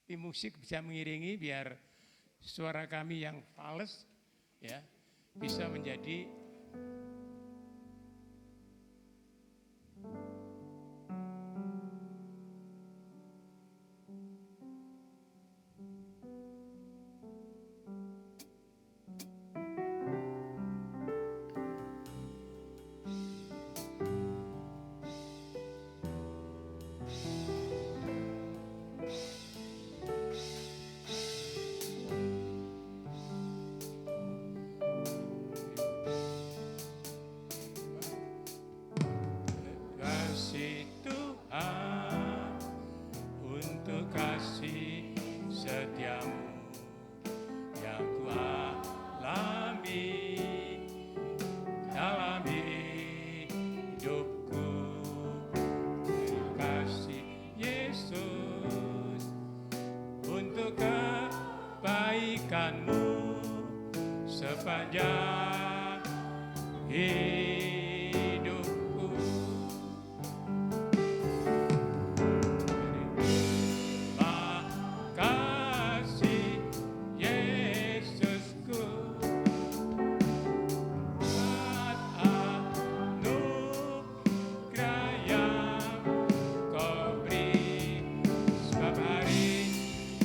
Speaker 7: tim musik bisa mengiringi biar suara kami yang fals ya bisa menjadi kasih Tuhan untuk kasih setiamu yang ku alami dalam hidupku. Terima kasih Yesus untuk kebaikanmu sepanjang hidupku. Terima kasih Yesusku atas anugerah yang kau beri, sebab hari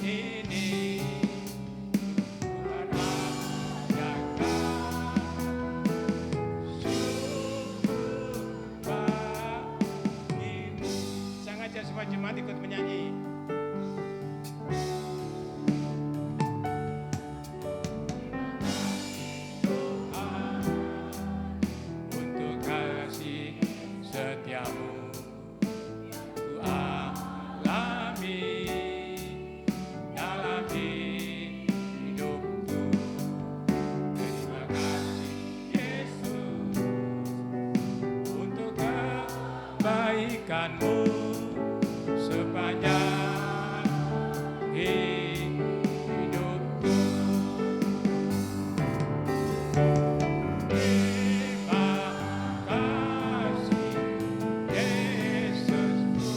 Speaker 7: ini Tuhan sengaja semua jemaat ikut menyanyi. Tuhan untuk kasih setiamu ku alami dalam hidupku. Terima kasih Yesus untuk kebaikanmu sepanjang hidupku. Terima kasih Yesusku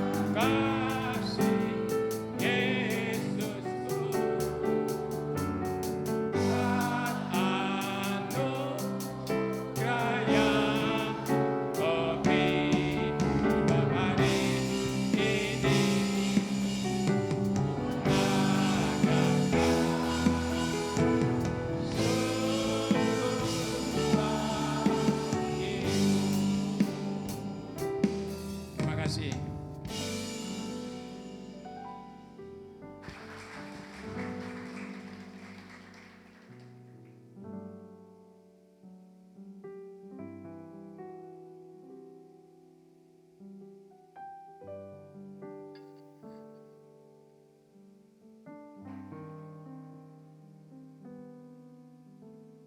Speaker 7: atas anugerah yang kau beri, sebab hari ini terima kasih.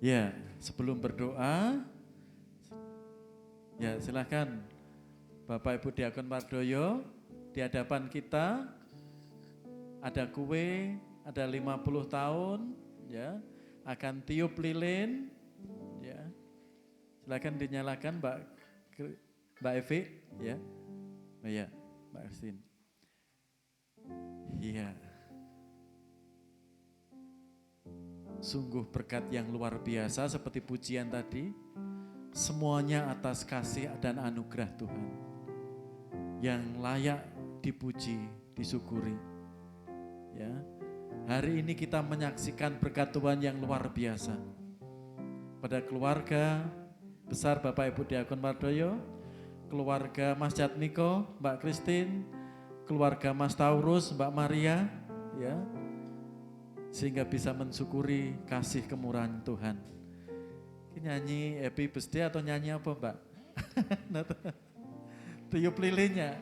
Speaker 6: Ya, sebelum berdoa, ya silakan Bapak Ibu Diakon Wardoyo, di hadapan kita ada kue, ada 50 tahun, ya, akan tiup lilin, ya. Silakan dinyalakan Mbak Evi, ya. Oh ya, Mbak Ersin. Iya. Sungguh berkat yang luar biasa seperti pujian tadi. Semuanya atas kasih dan anugerah Tuhan. Yang layak dipuji, disyukuri. Ya. Hari ini kita menyaksikan berkat Tuhan yang luar biasa. Pada keluarga besar Bapak Ibu Diakon Wardoyo, keluarga Mas Jatmiko, Mbak Christine, keluarga Mas Taurus, Mbak Maria, ya, sehingga bisa mensyukuri kasih kemurahan Tuhan. Nyanyi Happy Birthday atau nyanyi apa Mbak? Tiup lilinnya.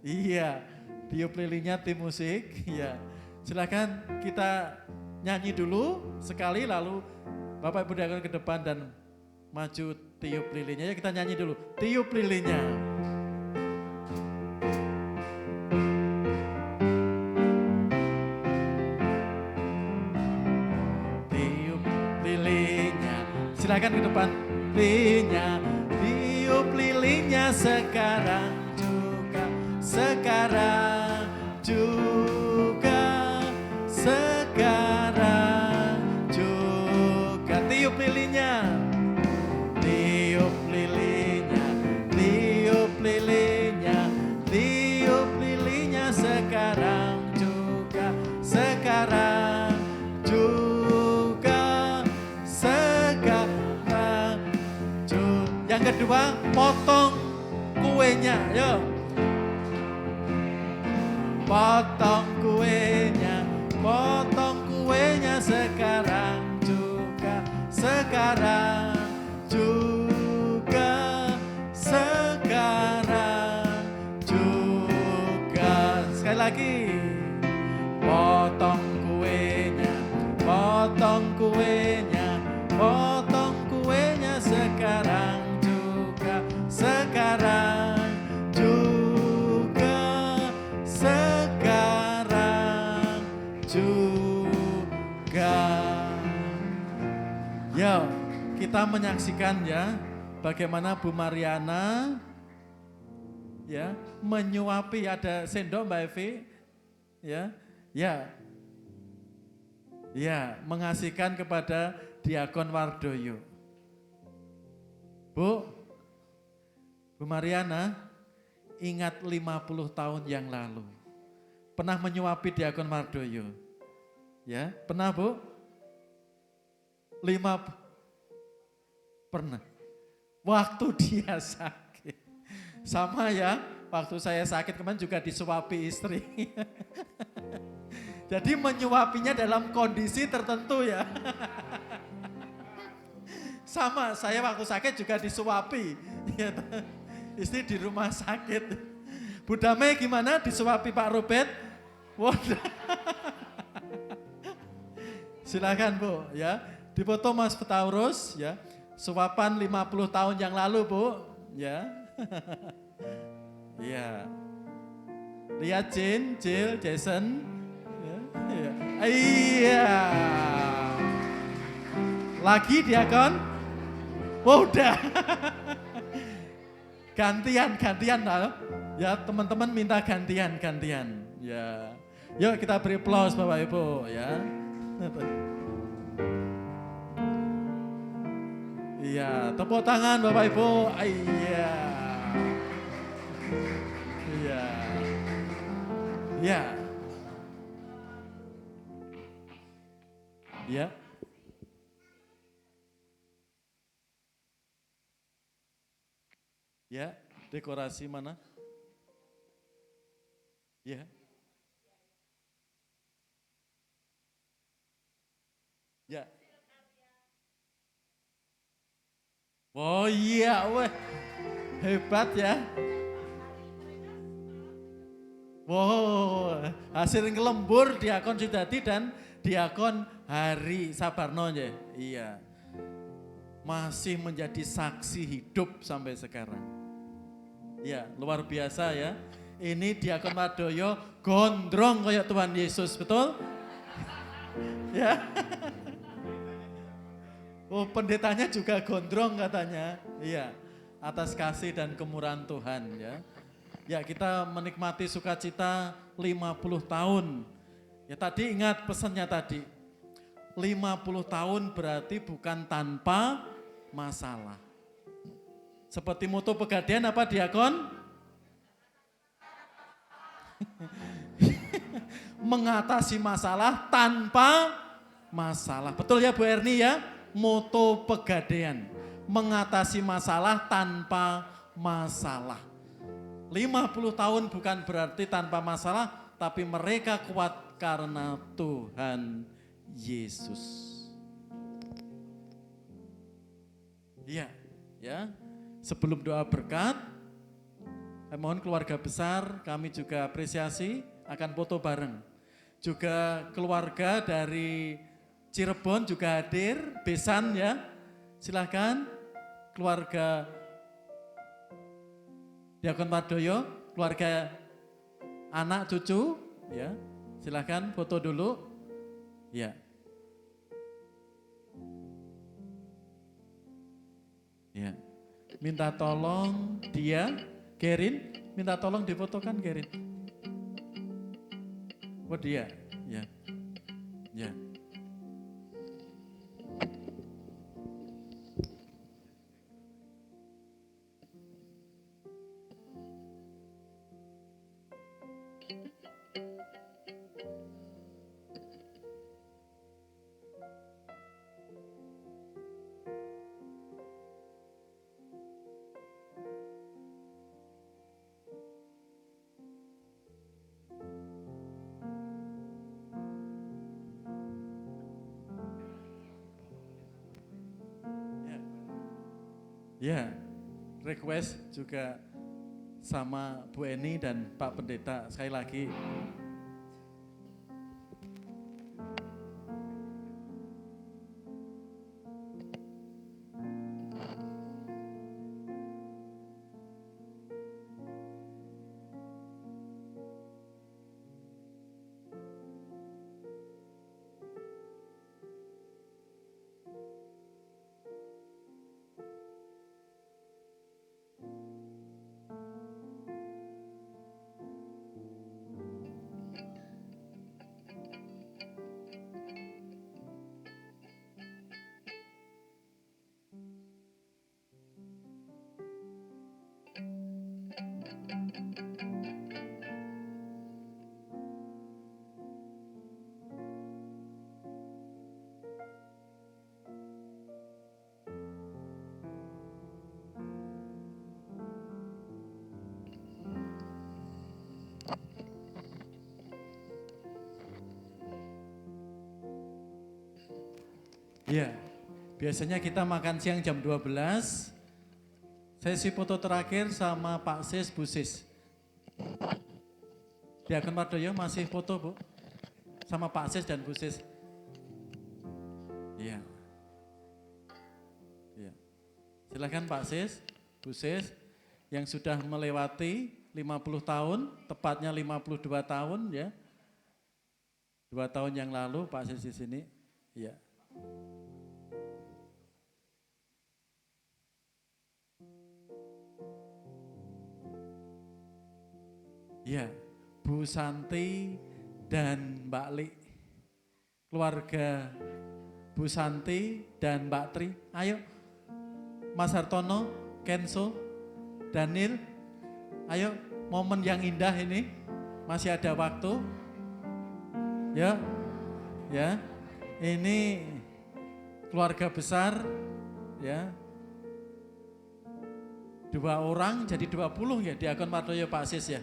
Speaker 6: Iya, tiup lilinnya tim musik. Iya. Silakan kita nyanyi dulu sekali lalu Bapak Ibu diakan ke depan dan maju tiup lilinnya. Ya kita nyanyi dulu. Tiup lilinnya. Tiup lilinnya. Silakan ke depan. Lilinnya, tiup lilinnya sekarang juga, sekarang juga, sekarang juga. Tiup lilinnya, tiup lilinnya, tiup lilinnya, tiup lilinnya sekarang juga, sekarang juga, sekarang. Yang kedua, potong kuenya, yuk. Potong kuenya sekarang juga, sekarang juga, sekarang juga. Sekali lagi, potong kuenya, potong kuenya, potong kuenya sekarang juga, sekarang juga, sekarang juga. Yo, kita menyaksikan ya bagaimana Bu Mariana ya menyuapi, ada sendok Mbak Evi ya, mengasihkan kepada Diakon Wardoyo. Bu Mariana ingat 50 tahun yang lalu pernah menyuapi Diakon Wardoyo. Ya, pernah Bu? Pernah. Waktu dia sakit. Sama ya, waktu saya sakit kemarin juga disuapi istri. Jadi menyuapinya dalam kondisi tertentu ya. Sama, saya waktu sakit juga disuapi. Istri di rumah sakit. Bu Damai gimana disuapi Pak Robert? Waduh. Silakan Bu ya. Dipoto Mas Petaurus ya. Suapan 50 tahun yang lalu Bu ya. Iya. Lihat Jill, Jason. Ya. Iya. Lagi Diakon? Oh, udah. Gantian lah. Ya, teman-teman minta gantian. Ya. Yuk kita beri aplaus Bapak Ibu ya. Iya, tepuk tangan Bapak Ibu. Iya. Iya. Iya. Ya. Ya, dekorasi mana? Ya. Ya. Oh iya, weh. Hebat ya. Wow, hasil ngelembur Diakon Sudadi dan Diakon Hari Sabarno ya. Iya. Masih menjadi saksi hidup sampai sekarang. Ya, luar biasa ya. Ini Diakon Wardoyo gondrong kayak Tuhan Yesus, betul? Ya. Oh, pendetanya juga gondrong katanya. Iya, atas kasih dan kemurahan Tuhan ya. Ya, kita menikmati sukacita 50 tahun. Ya tadi ingat pesannya tadi. 50 tahun berarti bukan tanpa masalah. Seperti moto Pegadaian apa Diakon? Mengatasi masalah tanpa masalah. Betul ya Bu Erni ya? Moto Pegadaian. Mengatasi masalah tanpa masalah. 50 tahun bukan berarti tanpa masalah, tapi mereka kuat karena Tuhan Yesus. Iya, ya. Sebelum doa berkat, saya mohon keluarga besar kami juga apresiasi akan foto bareng. Juga keluarga dari Cirebon juga hadir, besan ya. Silahkan keluarga Diakon Wardoyo, keluarga anak cucu ya. Silahkan foto dulu. Ya. Ya. Minta tolong dia, Gerin, minta tolong difotokan Gerin. Oh dia, ya. Ya. Ya, request juga sama Bu Eni dan Pak Pendeta sekali lagi. Iya, biasanya kita makan siang jam 12, sesi foto terakhir sama Pak Sis, Bu Sis. Diakon Wardoyo masih foto Bu, sama Pak Sis dan Bu Sis. Iya. Iya. Silakan Pak Sis, Bu Sis, yang sudah melewati 50 tahun, tepatnya 52 tahun ya. 2 tahun yang lalu Pak Sis di sini. Iya. Ya, Bu Santi dan Mbak Li, keluarga Bu Santi dan Mbak Tri, ayo Mas Hartono, Kenso, Daniel, ayo momen yang indah ini, masih ada waktu, ya, ya, ini keluarga besar, ya, 2 orang jadi 20 ya, Diakon Wardoyo Pak Sis ya.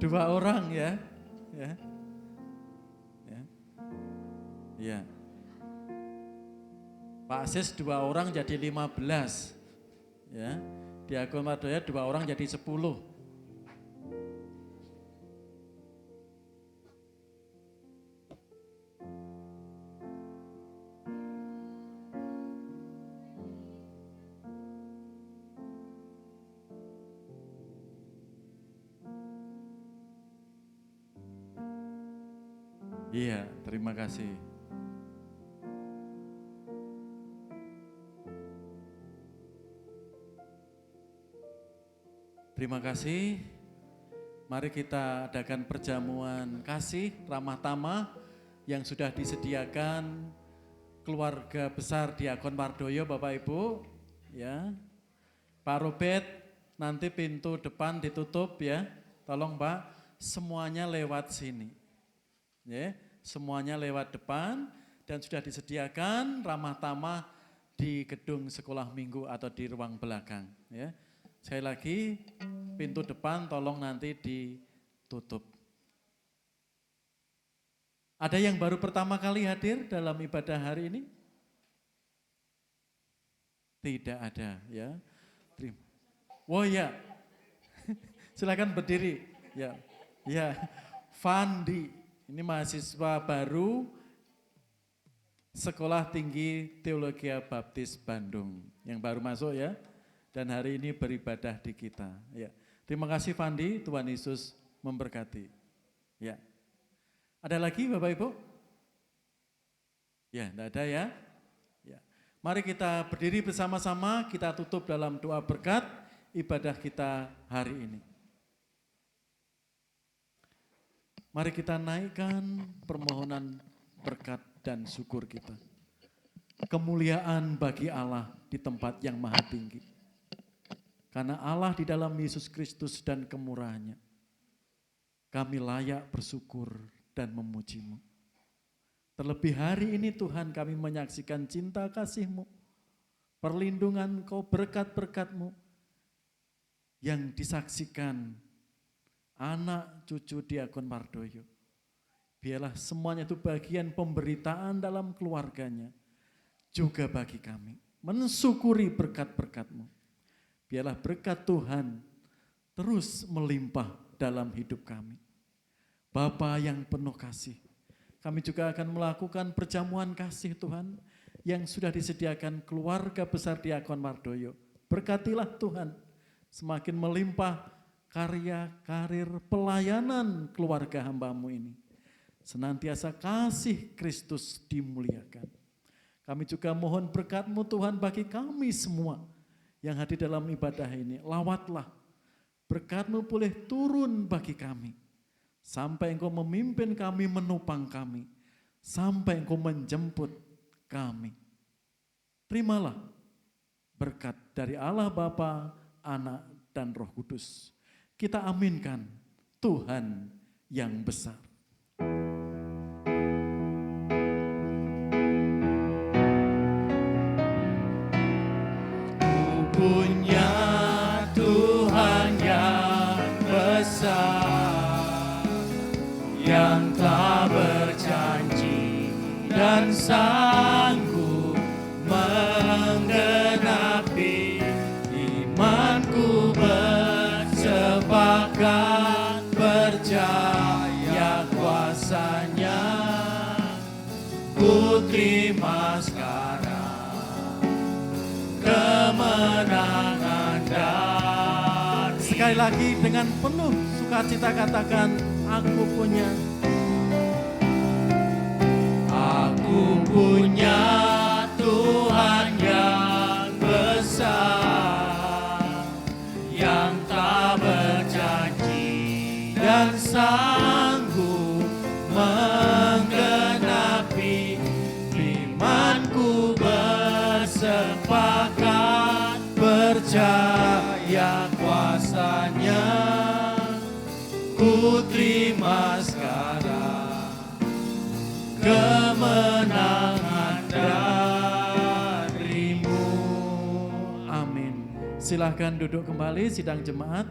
Speaker 6: 2 orang ya, ya, ya, ya. Pak Sis 2 orang jadi 15, ya. Diakon Wardoyo 2 orang jadi 10. Iya, terima kasih. Terima kasih. Mari kita adakan perjamuan kasih ramah tamah yang sudah disediakan keluarga besar Diakon Wardoyo Bapak Ibu, ya. Pak Robert, nanti pintu depan ditutup ya. Tolong Pak, semuanya lewat sini. Ya, semuanya lewat depan dan sudah disediakan ramah tamah di gedung sekolah minggu atau di ruang belakang. Ya. Sekali lagi pintu depan tolong nanti ditutup. Ada yang baru pertama kali hadir dalam ibadah hari ini? Tidak ada ya. Terima. Oh ya, silakan berdiri. Ya, ya. Fandi, ini mahasiswa baru Sekolah Tinggi Teologi Baptis Bandung yang baru masuk ya, dan hari ini beribadah di kita. Ya, terima kasih Fandi, Tuhan Yesus memberkati. Ya, ada lagi Bapak Ibu? Ya, tidak ada ya. Ya, mari kita berdiri bersama-sama, kita tutup dalam doa berkat ibadah kita hari ini. Mari kita naikkan permohonan berkat dan syukur kita. Kemuliaan bagi Allah di tempat yang maha tinggi. Karena Allah di dalam Yesus Kristus dan kemurahannya, kami layak bersyukur dan memuji-Mu. Terlebih hari ini Tuhan kami menyaksikan cinta kasih-Mu, perlindungan Kau, berkat-berkat-Mu yang disaksikan anak cucu Diakon Mardoyo. Biarlah semuanya itu bagian pemberitaan dalam keluarganya, juga bagi kami. Mensyukuri berkat-berkat-Mu. Biarlah berkat Tuhan terus melimpah dalam hidup kami. Bapa yang penuh kasih, kami juga akan melakukan perjamuan kasih Tuhan yang sudah disediakan keluarga besar Diakon Mardoyo. Berkatilah Tuhan, semakin melimpah karya, karir, pelayanan keluarga hamba-Mu ini. Senantiasa kasih Kristus dimuliakan. Kami juga mohon berkat-Mu Tuhan bagi kami semua yang hadir dalam ibadah ini. Lawatlah, berkat-Mu boleh turun bagi kami. Sampai Engkau memimpin kami, menopang kami. Sampai Engkau menjemput kami. Terimalah berkat dari Allah Bapa, Anak, dan Roh Kudus. Kita aminkan Tuhan yang besar.
Speaker 2: Punya Tuhan yang besar, yang tak berjanji dan sanggup menggenapi. Imanku bersepakat percaya kuasa-Nya, ku terima sekarang kemenangan dari.
Speaker 6: Sekali lagi dengan penuh sukacita katakan, aku punya.
Speaker 2: Aku punya Tuhan yang besar, yang tak berjanji dan sanggup menggenapi. Imanku bersepakat percaya kuasa-Nya, ku terima sekarang kemenangan dari-Mu.
Speaker 6: Amin. Silahkan duduk kembali sidang jemaat.